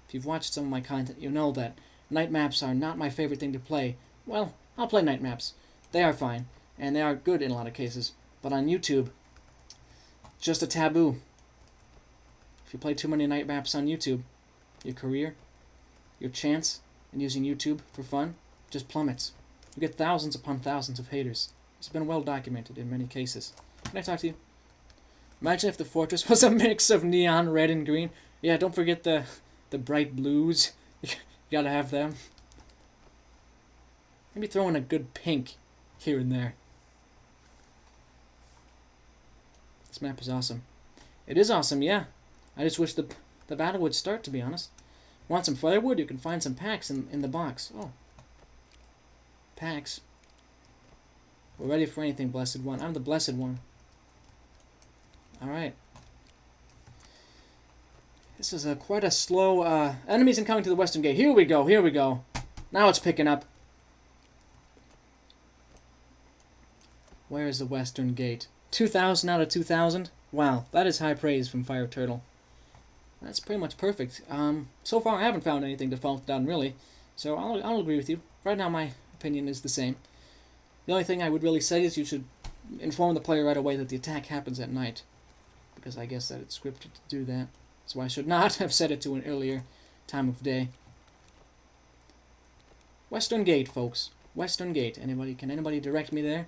If you've watched some of my content, you know that night maps are not my favorite thing to play. Well, I'll play night maps. They are fine, and they are good in a lot of cases. But on YouTube, just a taboo. If you play too many night maps on YouTube, your career, your chance in using YouTube for fun just plummets. You get thousands upon thousands of haters. It's been well documented in many cases. Can I talk to you? Imagine if the fortress was a mix of neon red and green. Yeah, don't forget the bright blues. You gotta have them. Maybe throw in a good pink here and there. This map is awesome. It is awesome, yeah. I just wish the battle would start, to be honest. Want some firewood? You can find some packs in the box. Oh. Packs. We're ready for anything, Blessed One. I'm the Blessed One. Alright. This is quite a slow... enemies incoming to the western gate. Here we go, here we go. Now it's picking up. Where is the western gate? 2,000 out of 2,000? Wow, that is high praise from Fire Turtle. That's pretty much perfect. So far I haven't found anything to fall down, really. So I'll agree with you. Right now my opinion is the same. The only thing I would really say is you should inform the player right away that the attack happens at night. Because I guess that it's scripted to do that. So I should not have set it to an earlier time of day. Western Gate, folks. Western Gate. Can anybody direct me there?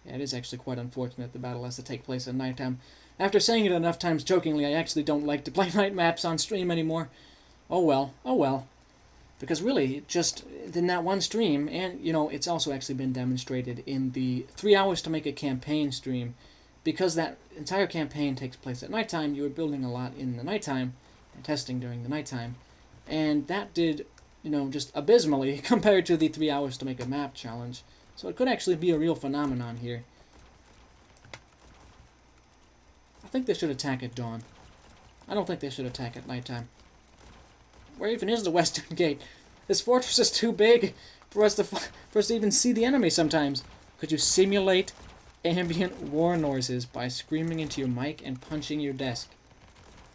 Yeah, it is actually quite unfortunate the battle has to take place at nighttime. After saying it enough times jokingly, I actually don't like to play night maps on stream anymore. Oh well, oh well. Because really, just in that one stream, and, you know, it's also actually been demonstrated in the 3 hours to make a campaign stream. Because that entire campaign takes place at nighttime, you are building a lot in the nighttime, and testing during the nighttime. And that did, you know, just abysmally compared to the 3 hours to make a map challenge. So it could actually be a real phenomenon here. I think they should attack at dawn. I don't think they should attack at nighttime. Where even is the western gate? This fortress is too big for us to even see the enemy sometimes. Could you simulate ambient war noises by screaming into your mic and punching your desk?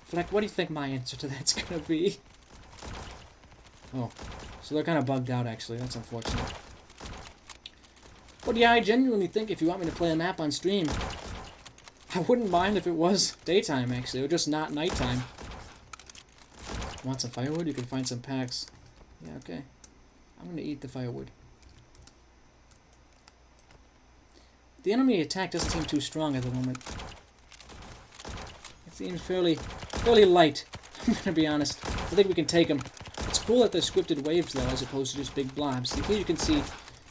Fleck, what do you think my answer to that's gonna be? Oh, so they're kind of bugged out actually. That's unfortunate. But yeah, I genuinely think if you want me to play a map on stream, I wouldn't mind if it was daytime actually, or just not nighttime. Want some firewood? You can find some packs. Yeah, okay. I'm gonna eat the firewood. The enemy attack doesn't seem too strong at the moment. It seems fairly light. I'm gonna be honest. I think we can take them. It's cool that they're scripted waves though, as opposed to just big blobs. See, here you can see,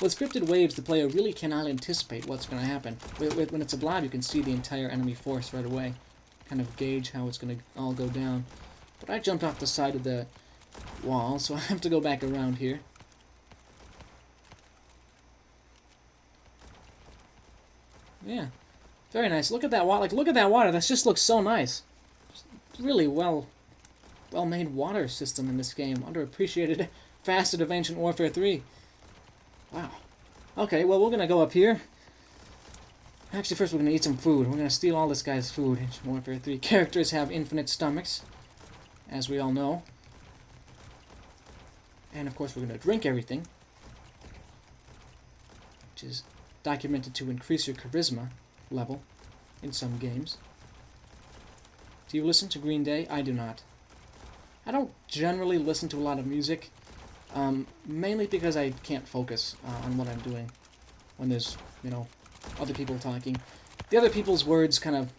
with scripted waves, the player really cannot anticipate what's gonna happen. When it's a blob, you can see the entire enemy force right away. Kind of gauge how it's gonna all go down. But I jumped off the side of the wall, so I have to go back around here. Yeah, very nice. Look at that water. Like, look at that water. That just looks so nice. Just really well-made water system in this game. Underappreciated facet of Ancient Warfare 3. Wow. Okay, well, we're gonna go up here. Actually, first we're gonna eat some food. We're gonna steal all this guy's food. Ancient Warfare 3 characters have infinite stomachs, as we all know. And of course, we're gonna drink everything, which is documented to increase your charisma level in some games. Do you listen to Green Day? I do not. I don't generally listen to a lot of music, mainly because I can't focus on what I'm doing when there's, you know, other people talking. The other people's words kind of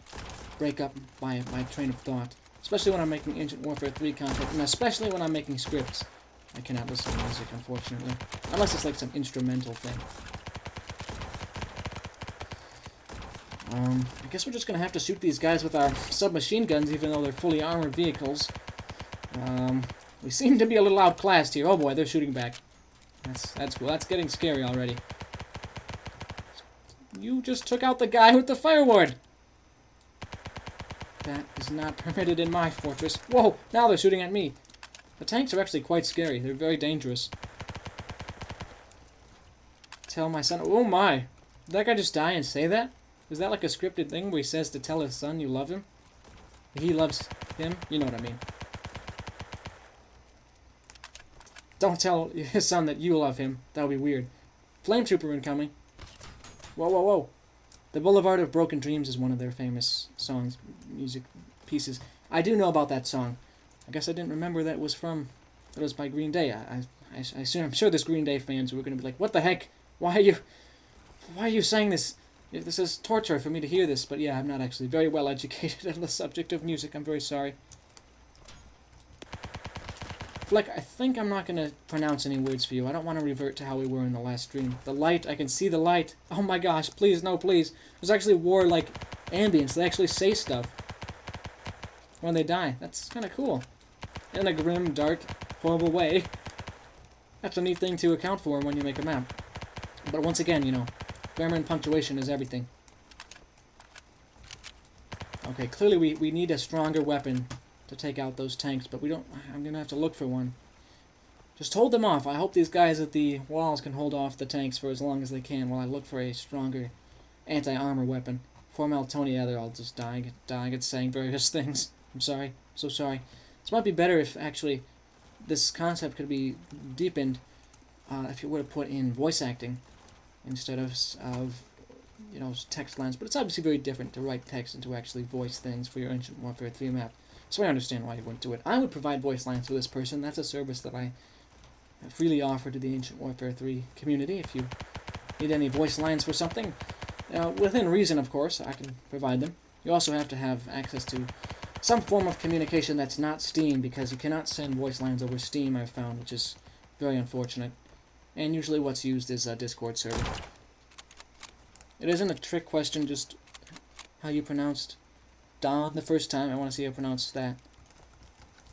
break up my train of thought, especially when I'm making Ancient Warfare 3 content, and especially when I'm making scripts. I cannot listen to music, unfortunately, unless it's like some instrumental thing. I guess we're just gonna have to shoot these guys with our submachine guns, even though they're fully armored vehicles. We seem to be a little outclassed here. Oh boy, they're shooting back. That's cool. That's getting scary already. You just took out the guy with the firewood! That is not permitted in my fortress. Whoa! Now they're shooting at me. The tanks are actually quite scary. They're very dangerous. Tell my son... Oh my! Did that guy just die and say that? Is that like a scripted thing where he says to tell his son you love him? He loves him? You know what I mean. Don't tell his son that you love him. That would be weird. Flame Trooper incoming. Whoa, whoa, whoa. The Boulevard of Broken Dreams is one of their famous songs, music pieces. I do know about that song. I guess I didn't remember that was by Green Day. I'm sure there's Green Day fans who are going to be like, what the heck? Why are you saying this? This is torture for me to hear this. But yeah, I'm not actually very well educated on the subject of music. I'm very sorry. Fleck, I think I'm not going to pronounce any words for you. I don't want to revert to how we were in the last stream. The light, I can see the light. Oh my gosh, please, no, please. There's actually war-like ambience. They actually say stuff when they die. That's kind of cool. In a grim, dark, horrible way. That's a neat thing to account for when you make a map. But once again, you know, grammar and punctuation is everything. Okay, clearly we need a stronger weapon to take out those tanks, but we don't. I'm gonna have to look for one. Just hold them off. I hope these guys at the walls can hold off the tanks for as long as they can while I look for a stronger anti-armor weapon. Before Meltonia, I'll just die. Get saying various things. I'm sorry. So sorry. This might be better if actually this concept could be deepened if you were to put in voice acting instead of you know, text lines. But it's obviously very different to write text and to actually voice things for your Ancient Warfare 3 map. So I understand why you wouldn't do it. I would provide voice lines for this person. That's a service that I freely offer to the Ancient Warfare 3 community. If you need any voice lines for something, within reason, of course, I can provide them. You also have to have access to some form of communication that's not Steam, because you cannot send voice lines over Steam, I've found, which is very unfortunate. And usually what's used is a Discord server. It isn't a trick question, just how you pronounced Dawn the first time. I want to see how you pronounce that.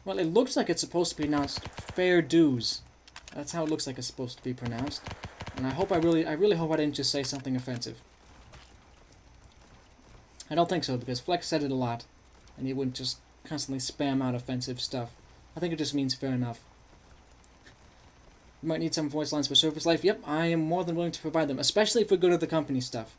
Well, it looks like it's supposed to be pronounced fair dues. That's how it looks like it's supposed to be pronounced. And I really hope I didn't just say something offensive. I don't think so, because Flex said it a lot, and he wouldn't just constantly spam out offensive stuff. I think it just means fair enough. You might need some voice lines for Surface Life. Yep, I am more than willing to provide them, especially for good of the company stuff.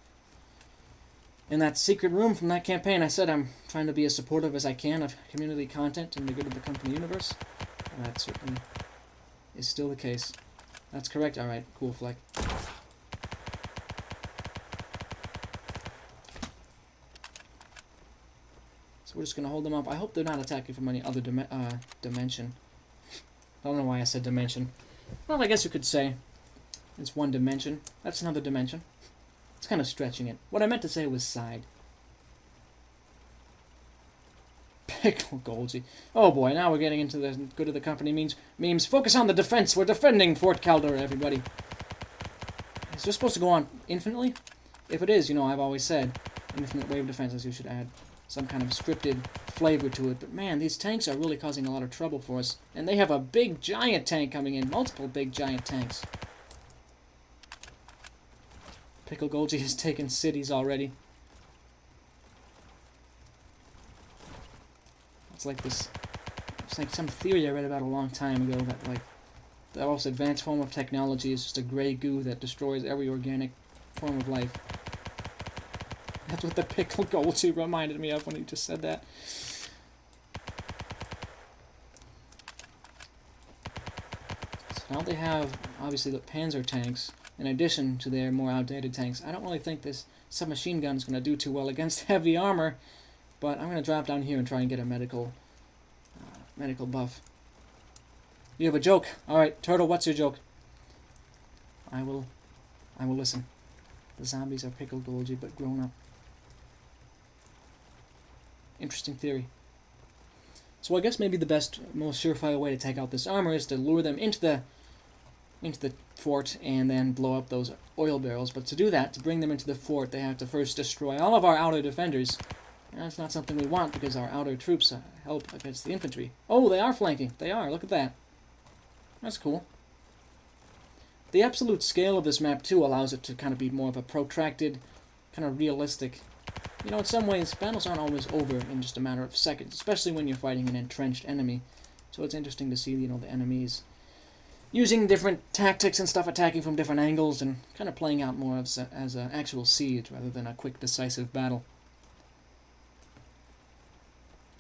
In that secret room from that campaign, I said I'm trying to be as supportive as I can of community content and the good of the company universe. And that certainly is still the case. That's correct. Alright, cool, Fleck. So we're just going to hold them up. I hope they're not attacking from any other dimension. I don't know why I said dimension. Well, I guess you could say it's one dimension. That's another dimension. It's kind of stretching it. What I meant to say was side. Pickle Golgi. Oh boy, now we're getting into the good of the company memes. Focus on the defense. We're defending Fort Caldera, everybody. Is this supposed to go on infinitely? If it is, you know, I've always said infinite wave defenses, you should add some kind of scripted flavor to it. But man, these tanks are really causing a lot of trouble for us. And they have a big giant tank coming in. Multiple big giant tanks. Pickle Golgi has taken cities already. It's like some theory I read about a long time ago that like the most advanced form of technology is just a gray goo that destroys every organic form of life. That's what the Pickle Golgi reminded me of when he just said that. So now they have obviously the Panzer tanks. In addition to their more outdated tanks. I don't really think this submachine gun is going to do too well against heavy armor, but I'm going to drop down here and try and get a medical buff. You have a joke. Alright, Turtle, what's your joke? I will listen. The zombies are Pickle Golgi, but grown up. Interesting theory. So I guess maybe the best, most surefire way to take out this armor is to lure them into the fort and then blow up those oil barrels. But to do that, to bring them into the fort, they have to first destroy all of our outer defenders. And that's not something we want, because our outer troops help against the infantry. Oh, they are flanking. They are. Look at that. That's cool. The absolute scale of this map, too, allows it to kind of be more of a protracted, kind of realistic. You know, in some ways, battles aren't always over in just a matter of seconds, especially when you're fighting an entrenched enemy. So it's interesting to see, you know, the enemies using different tactics and stuff, attacking from different angles, and kind of playing out more as an actual siege rather than a quick, decisive battle.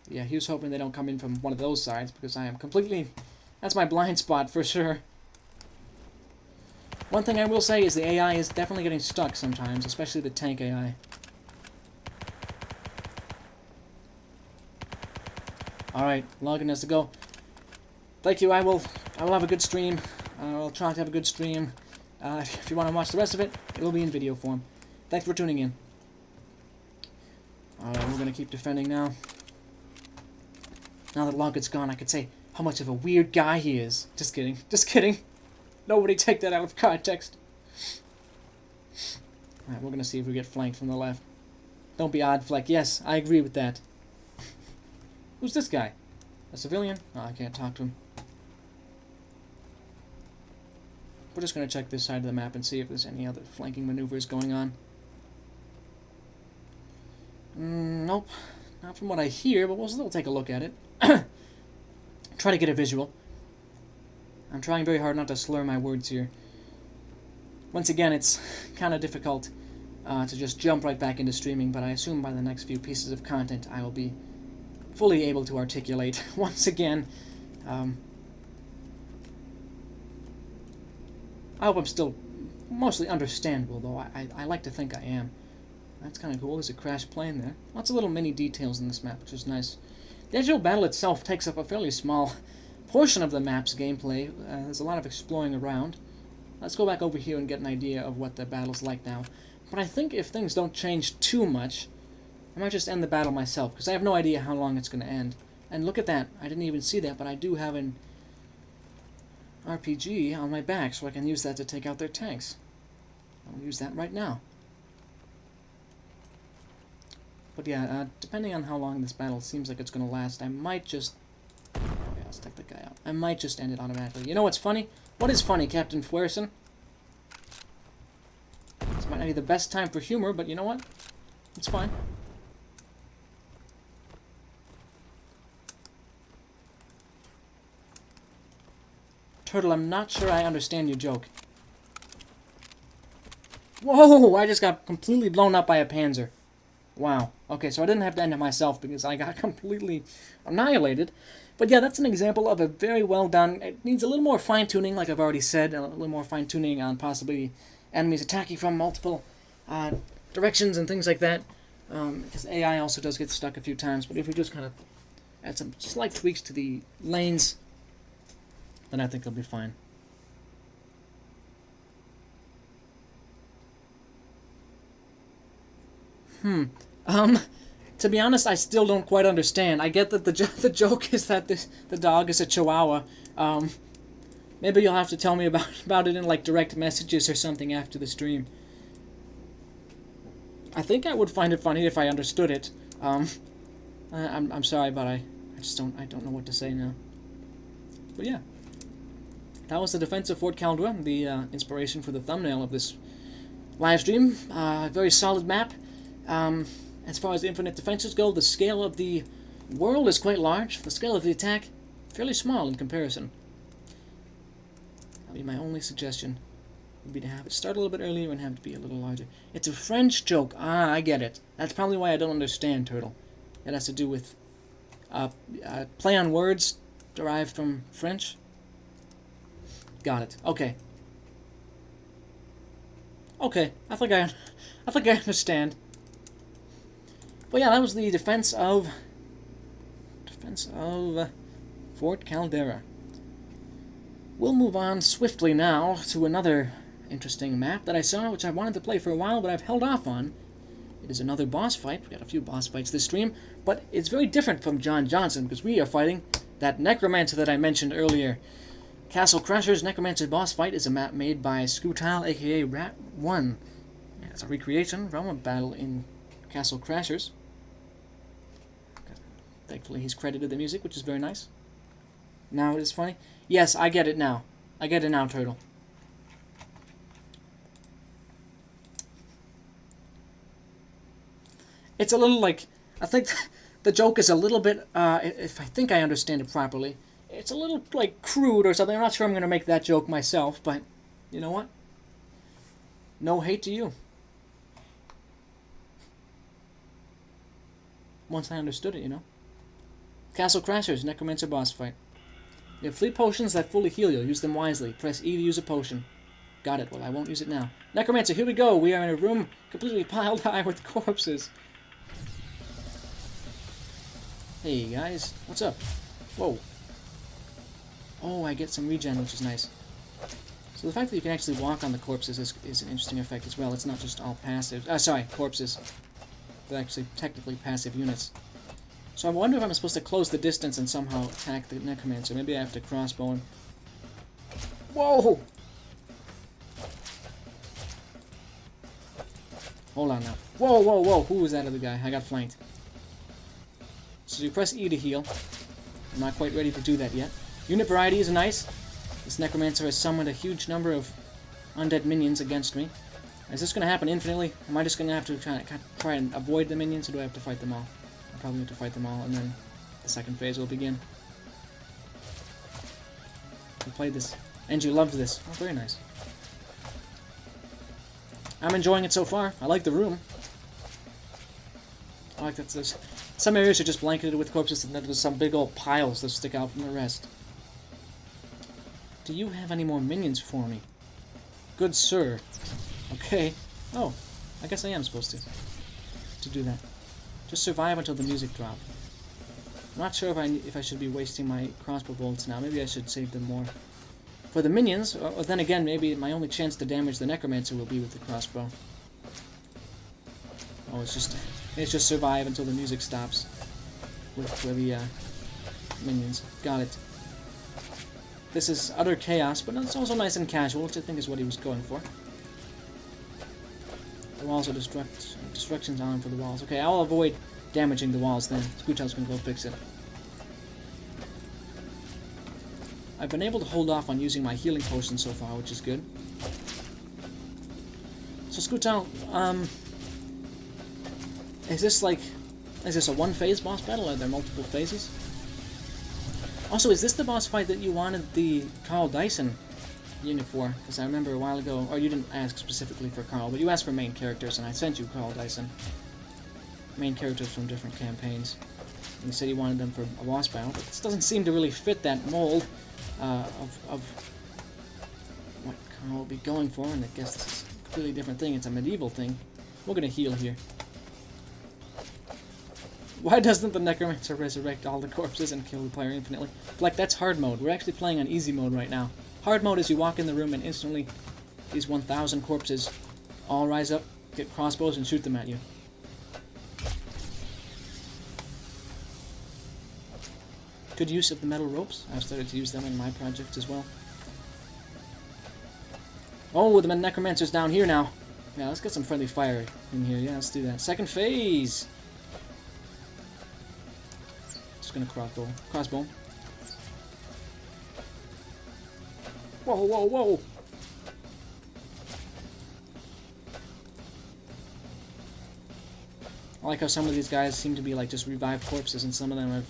Yeah, he was hoping they don't come in from one of those sides, because I am completely... That's my blind spot, for sure. One thing I will say is the AI is definitely getting stuck sometimes, especially the tank AI. Alright, logging has to go. Thank you, I will have a good stream. I'll try to have a good stream. If you want to watch the rest of it, it will be in video form. Thanks for tuning in. Alright, we're going to keep defending now. Now that Longin's gone, I could say how much of a weird guy he is. Just kidding. Just kidding. Nobody take that out of context. Alright, we're going to see if we get flanked from the left. Don't be odd flank. Yes, I agree with that. Who's this guy? A civilian? Oh, I can't talk to him. We're just going to check this side of the map and see if there's any other flanking maneuvers going on. Nope. Not from what I hear, but we'll still take a look at it. Try to get a visual. I'm trying very hard not to slur my words here. Once again, it's kind of difficult to just jump right back into streaming, but I assume by the next few pieces of content I will be fully able to articulate once again. I hope I'm still mostly understandable, though. I like to think I am. That's kind of cool. There's a crashed plane there. Lots of little mini details in this map, which is nice. The actual battle itself takes up a fairly small portion of the map's gameplay. There's a lot of exploring around. Let's go back over here and get an idea of what the battle's like now. But I think if things don't change too much, I might just end the battle myself, because I have no idea how long it's going to end. And look at that. I didn't even see that, but I do have an RPG on my back, so I can use that to take out their tanks. I'll use that right now. But yeah, depending on how long this battle seems like it's going to last, I might just... Oh yeah, let's take that guy out. I might just end it automatically. You know what's funny? What is funny, Captain Fwerson? This might not be the best time for humor, but you know what? It's fine. Turtle, I'm not sure I understand your joke. Whoa! I just got completely blown up by a panzer. Wow. Okay, so I didn't have to end it myself because I got completely annihilated. But yeah, that's an example of a very well done... It needs a little more fine-tuning, like I've already said. A little more fine-tuning on possibly enemies attacking from multiple directions and things like that. Because AI also does get stuck a few times. But if we just kind of add some slight tweaks to the lanes, then I think it'll be fine. To be honest, I still don't quite understand. I get that the joke is that the dog is a Chihuahua. Maybe you'll have to tell me about it in like direct messages or something after the stream. I think I would find it funny if I understood it. I'm sorry, but I don't know what to say now. But yeah, that was the defense of Fort Caldera, the inspiration for the thumbnail of this live stream. Very solid map. As far as infinite defenses go, the scale of the world is quite large. The scale of the attack, fairly small in comparison. That'll be my only suggestion. Would be to have it start a little bit earlier and have it be a little larger. It's a French joke. Ah, I get it. That's probably why I don't understand, Turtle. It has to do with play on words derived from French. Got it. Okay. Okay. I think I understand. But yeah, that was the defense of Fort Caldera. We'll move on swiftly now to another interesting map that I saw, which I wanted to play for a while, but I've held off on. It is another boss fight. We got a few boss fights this stream, but it's very different from John Johnson because we are fighting that Necromancer that I mentioned earlier. Castle Crasher's Necromancer boss fight is a map made by Scootal, aka Rat1. It's a recreation from a battle in Castle Crashers. Thankfully, he's credited the music, which is very nice. Now it is funny. Yes, I get it now. I get it now, Turtle. It's a little like... I think the joke is a little bit... if I think I understand it properly, it's a little like crude or something. I'm not sure I'm going to make that joke myself, but you know what? No hate to you. Once I understood it, you know. Castle Crashers, Necromancer boss fight. You have 3 potions that fully heal you. Use them wisely. Press E to use a potion. got it. Well, I won't use it now. Necromancer, here we go. We are in a room completely piled high with corpses. Hey, guys. What's up? Whoa. Oh, I get some regen, which is nice. So the fact that you can actually walk on the corpses is an interesting effect as well. It's not just all passive. Sorry, corpses. They're actually technically passive units. So I wonder if I'm supposed to close the distance and somehow attack the Necromancer. Maybe I have to crossbow him. Whoa! Hold on now. Whoa, whoa, whoa. Who was that other guy? I got flanked. So you press E to heal. I'm not quite ready to do that yet. Unit variety is nice. This Necromancer has summoned a huge number of undead minions against me. Is this going to happen infinitely? Am I just going to have to try and avoid the minions, or do I have to fight them all? I'll probably have to fight them all, and then the second phase will begin. You played this, and you loved this. Oh, very nice. I'm enjoying it so far. I like the room. I like that there's some areas are just blanketed with corpses, and then there's some big old piles that stick out from the rest. Do you have any more minions for me? Good sir. Okay. Oh, I guess I am supposed to do that. Just survive until the music drops. I'm not sure if I should be wasting my crossbow bolts now. Maybe I should save them more for the minions. Or then again, maybe my only chance to damage the Necromancer will be with the crossbow. Oh, it's just survive until the music stops with the minions. Got it. This is utter chaos, but it's also nice and casual, which I think is what he was going for. The walls are destructions on for the walls. Okay, I'll avoid damaging the walls then. Screwtail's gonna go fix it. I've been able to hold off on using my healing potion so far, which is good. So Screwtail, is this a one-phase boss battle? Are there multiple phases? Also, is this the boss fight that you wanted the Carl Dyson unit for? Because I remember a while ago, or you didn't ask specifically for Carl, but you asked for main characters, and I sent you Carl Dyson. Main characters from different campaigns. And you said you wanted them for a boss battle, but this doesn't seem to really fit that mold of what Carl will be going for, and I guess this is a completely different thing. It's a medieval thing. We're gonna heal here. Why doesn't the Necromancer resurrect all the corpses and kill the player infinitely? Like, that's hard mode. We're actually playing on easy mode right now. Hard mode is you walk in the room and instantly these 1,000 corpses all rise up, get crossbows, and shoot them at you. Good use of the metal ropes. I've started to use them in my project as well. Oh, the Necromancer's down here now. Yeah, let's get some friendly fire in here. Yeah, let's do that. Second phase! Just gonna crossbow. Whoa, whoa, whoa! I like how some of these guys seem to be like just revived corpses, and some of them have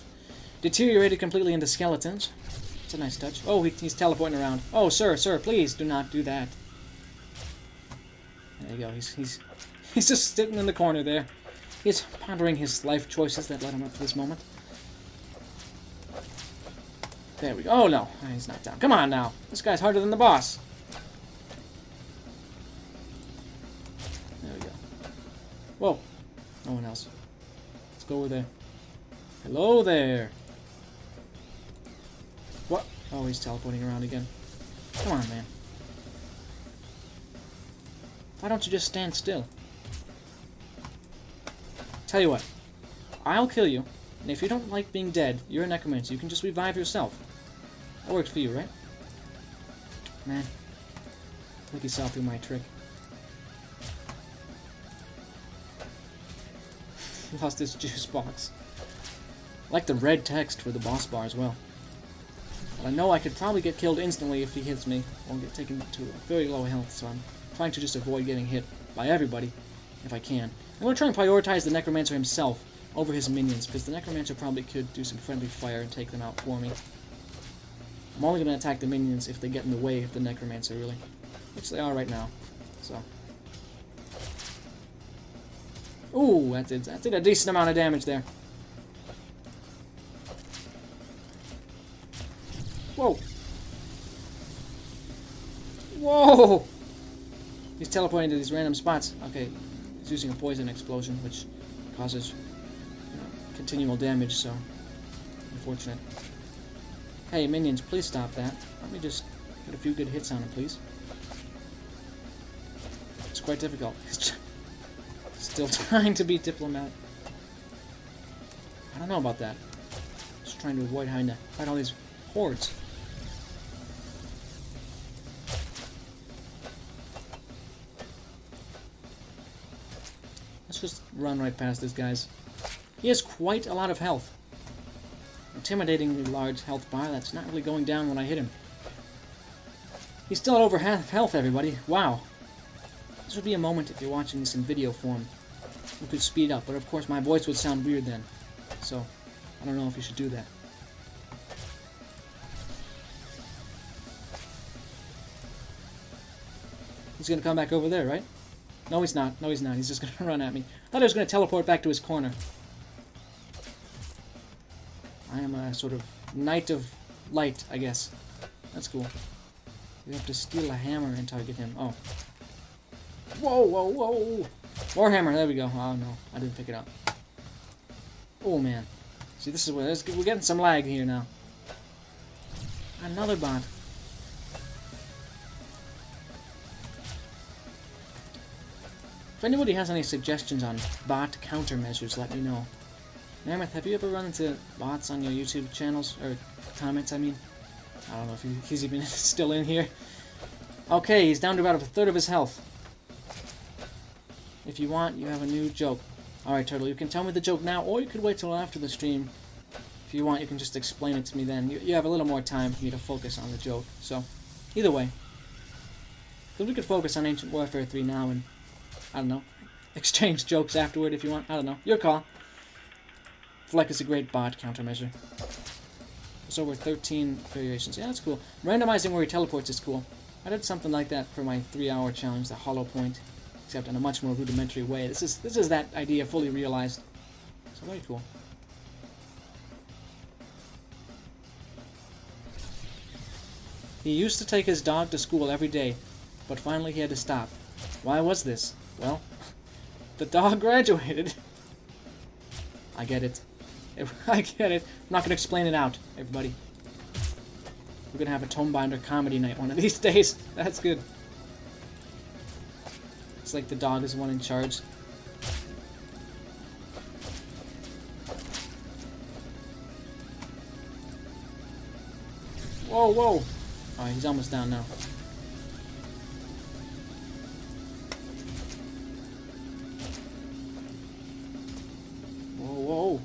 deteriorated completely into skeletons. It's a nice touch. Oh, he's teleporting around. Oh, sir, please do not do that. There you go. He's just sitting in the corner there. He's pondering his life choices that led him up to this moment. There we go. Oh, no. He's not down. Come on, now. This guy's harder than the boss. There we go. Whoa. No one else. Let's go over there. Hello there. What? Oh, he's teleporting around again. Come on, man. Why don't you just stand still? Tell you what. I'll kill you. And if you don't like being dead, you're a Necromancer. You can just revive yourself. That worked for you, right? Man. I think you saw through my trick. Lost his juice box. I like the red text for the boss bar as well. But I know I could probably get killed instantly if he hits me, or get taken to a very low health, so I'm trying to just avoid getting hit by everybody, if I can. I'm going to try and prioritize the Necromancer himself over his minions, because the Necromancer probably could do some friendly fire and take them out for me. I'm only going to attack the minions if they get in the way of the Necromancer, really. Which they are right now, so. Ooh, that did a decent amount of damage there. Whoa! Whoa! He's teleporting to these random spots. Okay, he's using a poison explosion, which causes continual damage, so unfortunate. Hey, minions, please stop that. Let me just get a few good hits on him, please. It's quite difficult. Still trying to be diplomatic. I don't know about that. Just trying to avoid having to fight all these hordes. Let's just run right past this guy's. He has quite a lot of health. Intimidatingly large health bar that's not really going down when I hit him. He's still at over half health, everybody. Wow. This would be a moment if you're watching this in video form. We could speed up, but of course my voice would sound weird then. So, I don't know if you should do that. He's gonna come back over there, right? No, he's not. No, he's not. He's just gonna run at me. I thought he was gonna teleport back to his corner. I am a sort of knight of light, I guess. That's cool. We have to steal a hammer and target him. Oh. Whoa, whoa, whoa! Warhammer, there we go. Oh no, I didn't pick it up. Oh man. See, this is where we're getting some lag here now. Another bot. If anybody has any suggestions on bot countermeasures, let me know. Mammoth, have you ever run into bots on your YouTube channels? Or comments, I mean? I don't know if he's even still in here. Okay, he's down to about a third of his health. If you want, you have a new joke. Alright, Turtle, you can tell me the joke now, or you could wait till after the stream. If you want, you can just explain it to me then. You have a little more time for me to focus on the joke. So, either way. Because we could focus on Ancient Warfare 3 now and, I don't know, exchange jokes afterward if you want. I don't know. Your call. Fleck is a great bot countermeasure. There's over 13 variations. Yeah, that's cool. Randomizing where he teleports is cool. I did something like that for my 3-hour challenge, the Hollow Point, except in a much more rudimentary way. This is that idea fully realized. So very cool. He used to take his dog to school every day, but finally he had to stop. Why was this? Well, the dog graduated. I get it. I get it. I'm not going to explain it out, everybody. We're going to have a Tomebinder comedy night one of these days. That's good. It's like the dog is the one in charge. Whoa, whoa. Alright, he's almost down now. Whoa.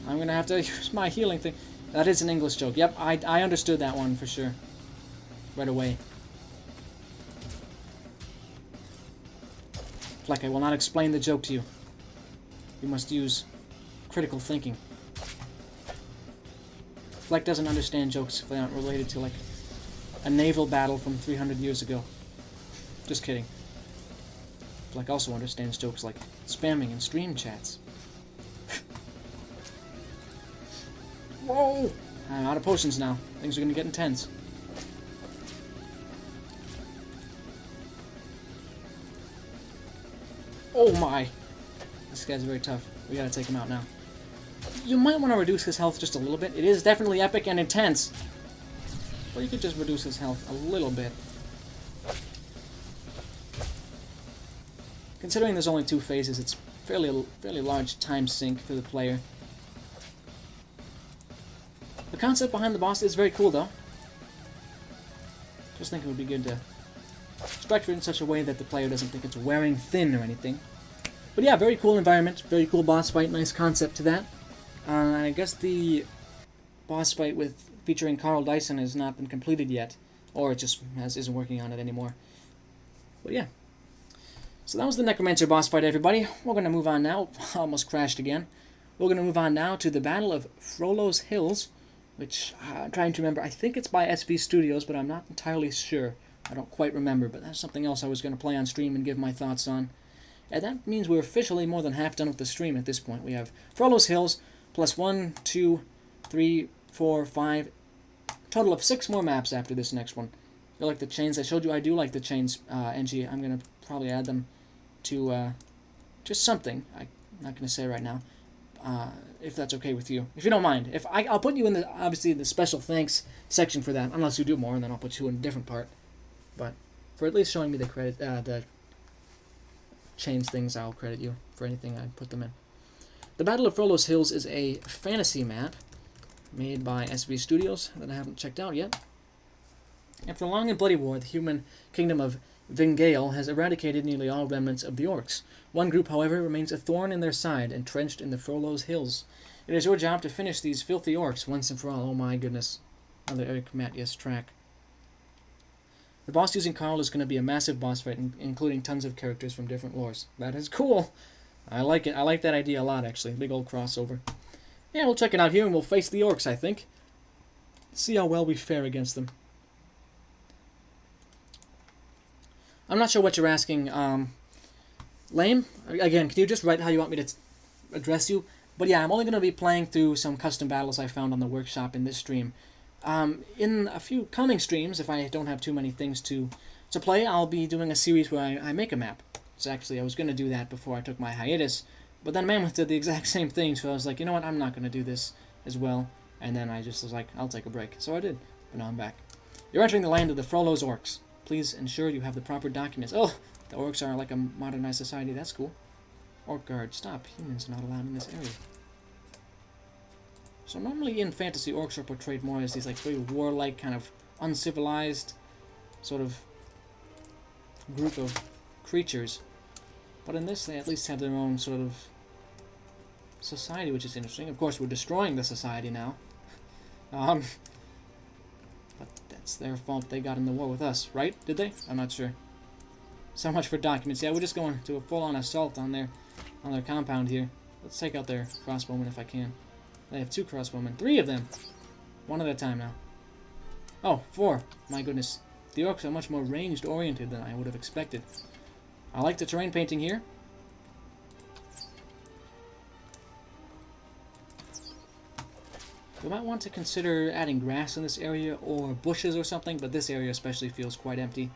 I'm gonna have to use my healing thing. That is an English joke. Yep, I understood that one for sure. Right away. Like, I will not explain the joke to you. You must use critical thinking. Fleck doesn't understand jokes if they aren't related to, like, a naval battle from 300 years ago. Just kidding. Fleck also understands jokes like spamming and stream chats. Whoa! I'm out of potions now. Things are gonna get intense. Oh my! This guy's very tough. We gotta take him out now. You might want to reduce his health just a little bit. It is definitely epic and intense. Or you could just reduce his health a little bit. Considering there's only 2 phases, it's fairly large time sink for the player. The concept behind the boss is very cool, though. Just think it would be good to structure it in such a way that the player doesn't think it's wearing thin or anything. But yeah, very cool environment, very cool boss fight, nice concept to that. And I guess the boss fight featuring Carl Dyson has not been completed yet, or it just isn't working on it anymore. But yeah. So that was the Necromancer boss fight, everybody. We're going to move on now. Almost crashed again. We're going to move on now to the Battle of Frollos Hills, which I'm trying to remember. I think it's by SV Studios, but I'm not entirely sure. I don't quite remember, but that's something else I was going to play on stream and give my thoughts on. And that means we're officially more than half done with the stream at this point. We have Frollos Hills, plus 1, 2, 3, 4, 5, total of 6 more maps after this next one. You like the chains? I showed you I do like the chains, NG. I'm going to probably add them to just something. I'm not going to say right now. If that's okay with you. If you don't mind. I'll put you in the, obviously, the special thanks section for that. Unless you do more, and then I'll put you in a different part. But for at least showing me the credit, the chains things, I'll credit you for anything I put them in. The Battle of Frollos Hills is a fantasy map made by SV Studios that I haven't checked out yet. After a long and bloody war, the human kingdom of Vingale has eradicated nearly all remnants of the orcs. One group, however, remains a thorn in their side, entrenched in the Frollos Hills. It is your job to finish these filthy orcs once and for all. Oh my goodness. Another Eric Mattias track. The boss using Carl is going to be a massive boss fight, including tons of characters from different lores. That is cool. I like it. I like that idea a lot, actually. Big old crossover. Yeah, we'll check it out here, and we'll face the orcs, I think. See how well we fare against them. I'm not sure what you're asking. Lame? Again, can you just write how you want me to address you? But yeah, I'm only going to be playing through some custom battles I found on the workshop in this stream. In a few coming streams, if I don't have too many things to play, I'll be doing a series where I make a map. So actually, I was going to do that before I took my hiatus, but then Mammoth did the exact same thing, so I was like, you know what, I'm not going to do this as well. And then I just was like, I'll take a break. So I did, but now I'm back. You're entering the land of the Frollos orcs. Please ensure you have the proper documents. Oh, the orcs are like a modernized society. That's cool. Orc guard, stop. Humans are not allowed in this area. So normally in fantasy, orcs are portrayed more as these like very warlike, kind of uncivilized sort of group of creatures. But in this, they at least have their own sort of society, which is interesting. Of course, we're destroying the society now. But that's their fault. They got in the war with us, right? Did they? I'm not sure. So much for documents. Yeah, we're just going to a full-on assault on their compound here. Let's take out their crossbowmen if I can. They have 2 crossbowmen. 3 of them! 1 at a time now. Oh, 4. My goodness. The orcs are much more ranged-oriented than I would have expected. I like the terrain painting here. We might want to consider adding grass in this area or bushes or something, but this area especially feels quite empty.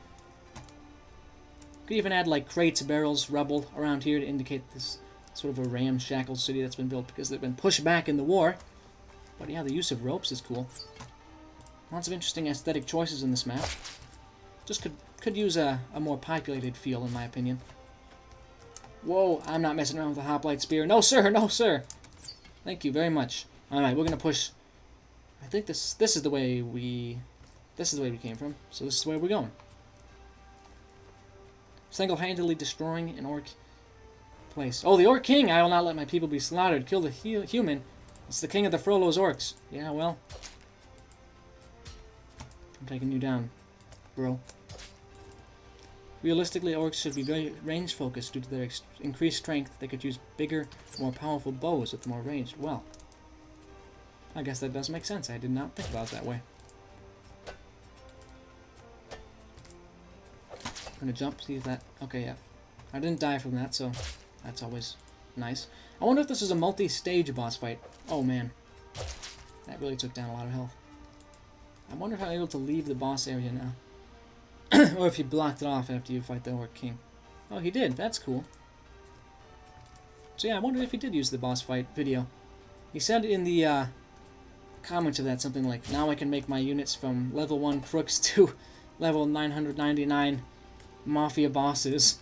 Could even add like crates, barrels, rubble around here to indicate this sort of a ramshackle city that's been built because they've been pushed back in the war. But yeah, the use of ropes is cool. Lots of interesting aesthetic choices in this map. Just could use a more populated feel, in my opinion. Whoa, I'm not messing around with a hoplite spear. No, sir, no, sir. Thank you very much. Alright, we're gonna push. I think this is the way we came from, so this is where we're going. Single-handedly destroying an orc place. Oh, the Orc King! I will not let my people be slaughtered. Kill the human. It's the king of the Frollos orcs. Yeah, well. I'm taking you down, bro. Realistically, orcs should be very range-focused due to their increased strength. They could use bigger, more powerful bows with more range. Well, I guess that does make sense. I did not think about it that way. I'm gonna jump, see if that... Okay, yeah. I didn't die from that, so that's always nice. I wonder if this is a multi-stage boss fight. Oh, man. That really took down a lot of health. I wonder if I'm able to leave the boss area now. Or if he blocked it off after you fight the Orc King. Oh, he did. That's cool. So yeah, I wonder if he did use the boss fight video. He said in the comments of that something like, now I can make my units from level 1 crooks to level 999 mafia bosses.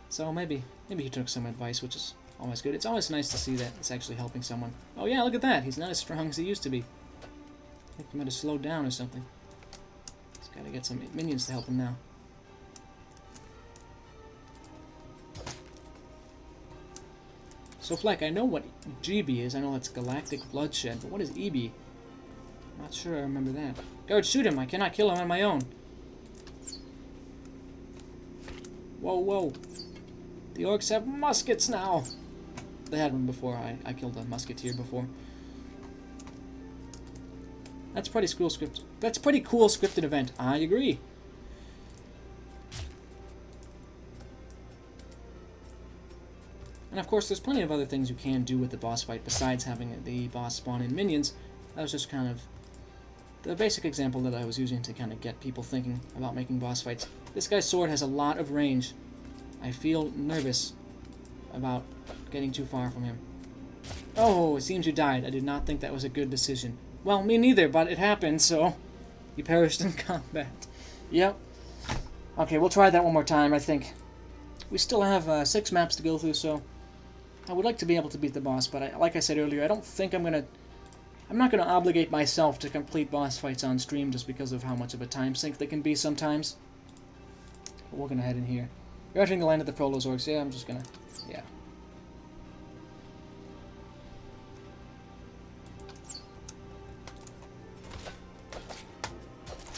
So maybe he took some advice, which is always good. It's always nice to see that it's actually helping someone. Oh yeah, look at that. He's not as strong as he used to be. I think he might have slowed down or something. He's got to get some minions to help him now. So Fleck, I know what GB is. I know that's Galactic Bloodshed, but what is EB? Not sure I remember that. Guard, shoot him. I cannot kill him on my own. Whoa, whoa. The orcs have muskets now. They had one before. I killed a musketeer before. That's pretty cool script. That's pretty cool scripted event. I agree. And of course, there's plenty of other things you can do with the boss fight besides having the boss spawn in minions. That was just kind of the basic example that I was using to kind of get people thinking about making boss fights. This guy's sword has a lot of range. I feel nervous about getting too far from him. Oh, it seems you died. I did not think that was a good decision. Well, me neither, but it happened, so... You perished in combat. Yep. Okay, we'll try that one more time, I think. We still have 6 maps to go through, so... I would like to be able to beat the boss, but like I said earlier, I don't think I'm gonna... I'm not gonna obligate myself to complete boss fights on stream just because of how much of a time sink they can be sometimes. But we're gonna head in here. You're entering the land of the Frollos orcs. Yeah, I'm just gonna... Yeah.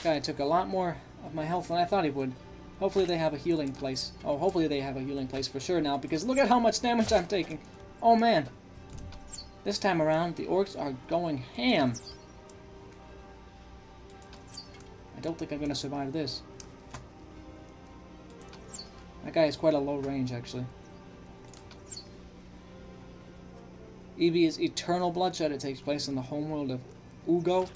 Guy took a lot more of my health than I thought he would. Hopefully they have a healing place. Oh, hopefully they have a healing place for sure now, because look at how much damage I'm taking. Oh, man. This time around, the orcs are going ham. I don't think I'm going to survive this. That guy has quite a low range, actually. EB is Eternal Bloodshed. It takes place in the homeworld of Ugo.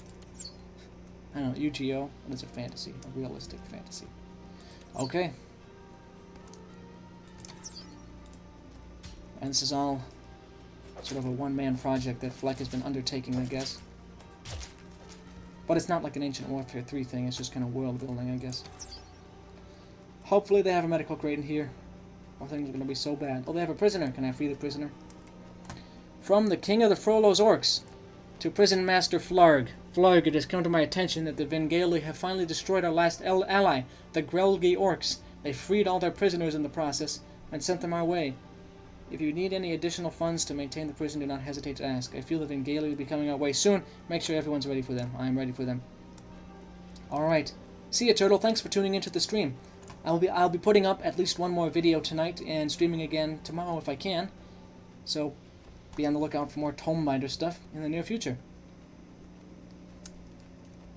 I don't know, UGO. But it's a fantasy, a realistic fantasy. Okay. And this is all sort of a one-man project that Fleck has been undertaking, I guess. But it's not like an Ancient Warfare 3 thing, it's just kind of world building, I guess. Hopefully they have a medical crate in here, or things are going to be so bad. Oh, they have a prisoner. Can I free the prisoner? From the King of the Frollos Orcs to Prison Master Flarg. Flarg, it has come to my attention that the Vengali have finally destroyed our last ally, the Grelgi Orcs. They freed all their prisoners in the process and sent them our way. If you need any additional funds to maintain the prison, do not hesitate to ask. I feel the Vengali will be coming our way soon. Make sure everyone's ready for them. I am ready for them. Alright. See ya, Turtle. Thanks for tuning into the stream. I'll be putting up at least one more video tonight and streaming again tomorrow if I can. So be on the lookout for more Tomebinder stuff in the near future.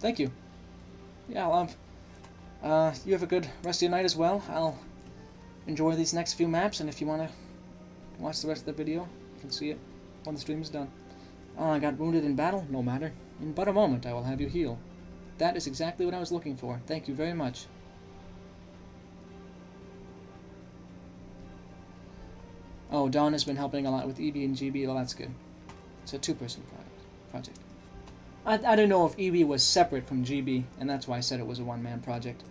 Thank you. Yeah, you have a good rest of your night as well. I'll enjoy these next few maps, and if you want to watch the rest of the video, you can see it when the stream is done. Oh, I got wounded in battle? No matter. In but a moment, I will have you heal. That is exactly what I was looking for. Thank you very much. Oh, Dawn has been helping a lot with EB and GB. Well, that's good. It's a two-person project. I didn't know if EB was separate from GB, and that's why I said it was a one-man project.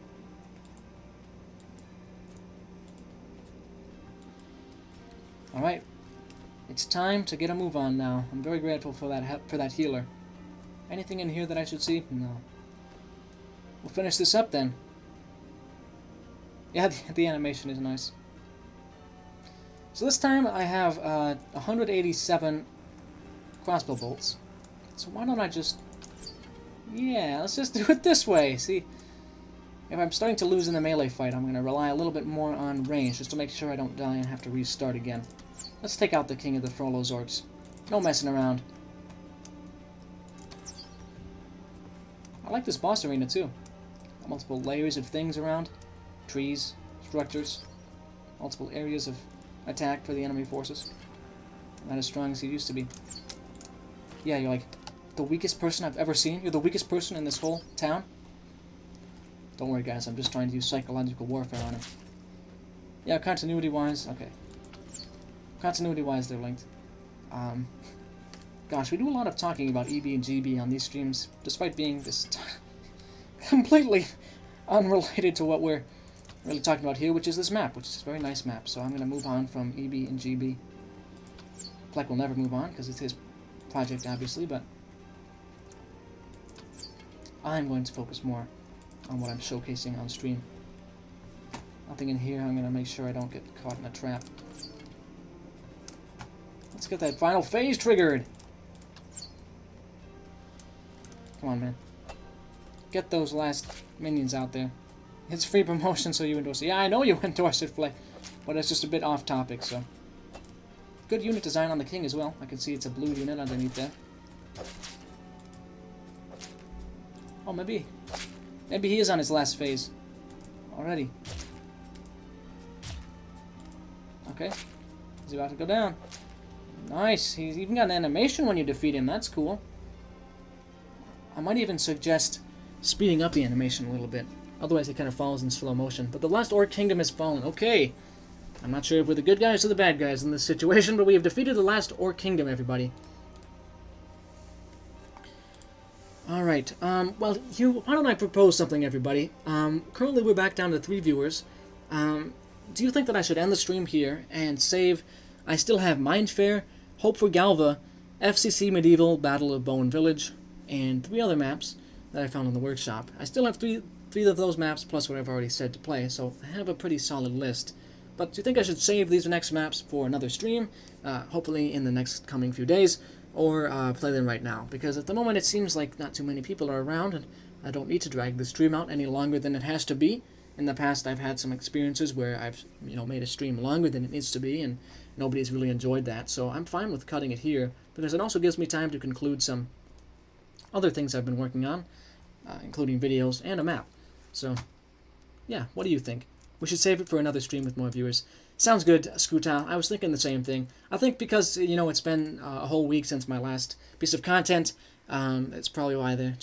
Alright. It's time to get a move on now. I'm very grateful for that healer. Anything in here that I should see? No. We'll finish this up then. Yeah, the animation is nice. So this time I have 187 crossbow bolts. So why don't I just... Yeah, let's just do it this way. See, if I'm starting to lose in the melee fight, I'm going to rely a little bit more on range, just to make sure I don't die and have to restart again. Let's take out the King of the Frollos Orcs. No messing around. I like this boss arena too. Multiple layers of things around. Trees, structures, multiple areas of attack for the enemy forces. Not as strong as he used to be. Yeah, you're like the weakest person I've ever seen. You're the weakest person in this whole town. Don't worry, guys. I'm just trying to use psychological warfare on him. Yeah, continuity-wise, okay. Continuity-wise, they're linked. Gosh, we do a lot of talking about EB and GB on these streams, despite being this completely unrelated to what we're really talking about here, which is this map, which is a very nice map. So I'm going to move on from EB and GB. Fleck will never move on, because it's his project, obviously, but I'm going to focus more on what I'm showcasing on stream. Nothing in here. I'm going to make sure I don't get caught in a trap. Let's get that final phase triggered! Come on, man. Get those last minions out there. It's free promotion, so you endorse it. Yeah, I know you endorse it, Fleck, but it's just a bit off topic, so. Good unit design on the King as well. I can see it's a blue unit underneath there. Oh, maybe he is on his last phase already. Okay, he's about to go down. Nice. He's even got an animation when you defeat him. That's cool. I might even suggest speeding up the animation a little bit. Otherwise it kind of falls in slow motion. But the last Orc Kingdom has fallen. Okay. I'm not sure if we're the good guys or the bad guys in this situation, but we have defeated the last Orc Kingdom, everybody. Alright, well, why don't I propose something, everybody? Currently we're back down to 3 viewers. Do you think that I should end the stream here and save... I still have Mindfair, Hope for Galva, FCC Medieval, Battle of Bone Village, and 3 other maps that I found in the workshop. I still have three of those maps, plus what I've already said to play, so I have a pretty solid list. But do you think I should save these next maps for another stream, hopefully in the next coming few days, or play them right now? Because at the moment it seems like not too many people are around, and I don't need to drag the stream out any longer than it has to be. In the past, I've had some experiences where I've, made a stream longer than it needs to be, and nobody's really enjoyed that. So I'm fine with cutting it here, because it also gives me time to conclude some other things I've been working on, including videos and a map. So, yeah, what do you think? We should save it for another stream with more viewers. Sounds good, Scootal. I was thinking the same thing. I think because, it's been a whole week since my last piece of content, it's probably why the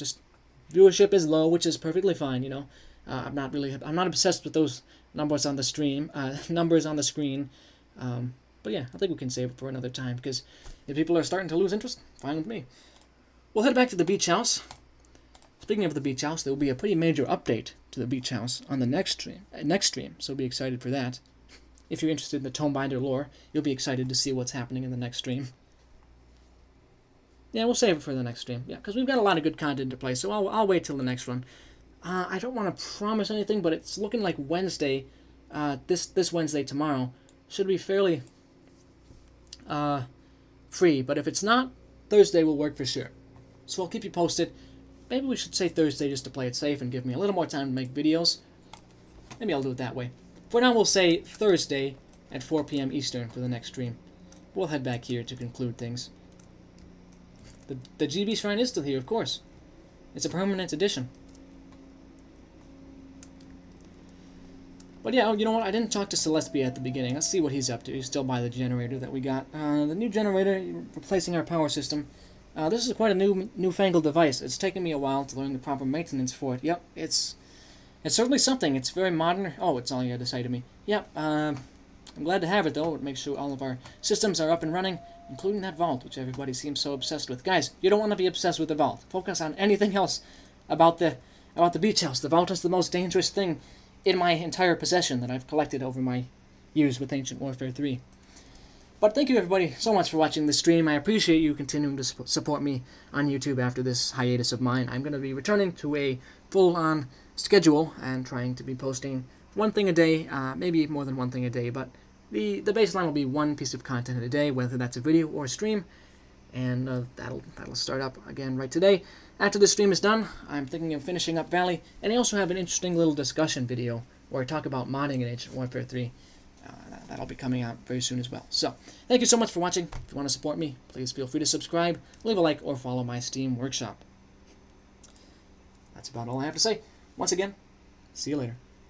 viewership is low, which is perfectly fine, I'm not obsessed with those numbers on the screen. But yeah, I think we can save it for another time, because if people are starting to lose interest, fine with me. We'll head back to the beach house. Speaking of the beach house, there will be a pretty major update to the beach house on the next stream, so be excited for that. If you're interested in the Tomebinder lore, you'll be excited to see what's happening in the next stream. Yeah, we'll save it for the next stream. Yeah, because we've got a lot of good content to play, so I'll wait till the next one. I don't want to promise anything, but it's looking like Wednesday, this Wednesday tomorrow, should be fairly free. But if it's not, Thursday will work for sure. So I'll keep you posted. Maybe we should say Thursday just to play it safe and give me a little more time to make videos. Maybe I'll do it that way. For now, we'll say Thursday at 4 p.m. Eastern for the next stream. We'll head back here to conclude things. The GB Shrine is still here, of course. It's a permanent addition. But yeah, you know what? I didn't talk to Celestia at the beginning. Let's see what he's up to. He's still by the generator that we got. The new generator, replacing our power system. This is quite a newfangled device. It's taken me a while to learn the proper maintenance for it. Yep, it's certainly something. It's very modern. Oh, it's all you had to say to me. Yep, I'm glad to have it, though. It makes sure all of our systems are up and running, including that vault, which everybody seems so obsessed with. Guys, you don't want to be obsessed with the vault. Focus on anything else about the beach house. The vault is the most dangerous thing in my entire possession that I've collected over my years with Ancient Warfare 3. But thank you everybody so much for watching this stream. I appreciate you continuing to support me on YouTube after this hiatus of mine. I'm going to be returning to a full-on schedule and trying to be posting one thing a day, maybe more than one thing a day, but the baseline will be one piece of content a day, whether that's a video or a stream, and that'll start up again right today. After the stream is done, I'm thinking of finishing up Valley, and I also have an interesting little discussion video where I talk about modding in Ancient Warfare 3. That'll be coming out very soon as well. So, thank you so much for watching. If you want to support me, please feel free to subscribe, leave a like, or follow my Steam workshop. That's about all I have to say. Once again, see you later.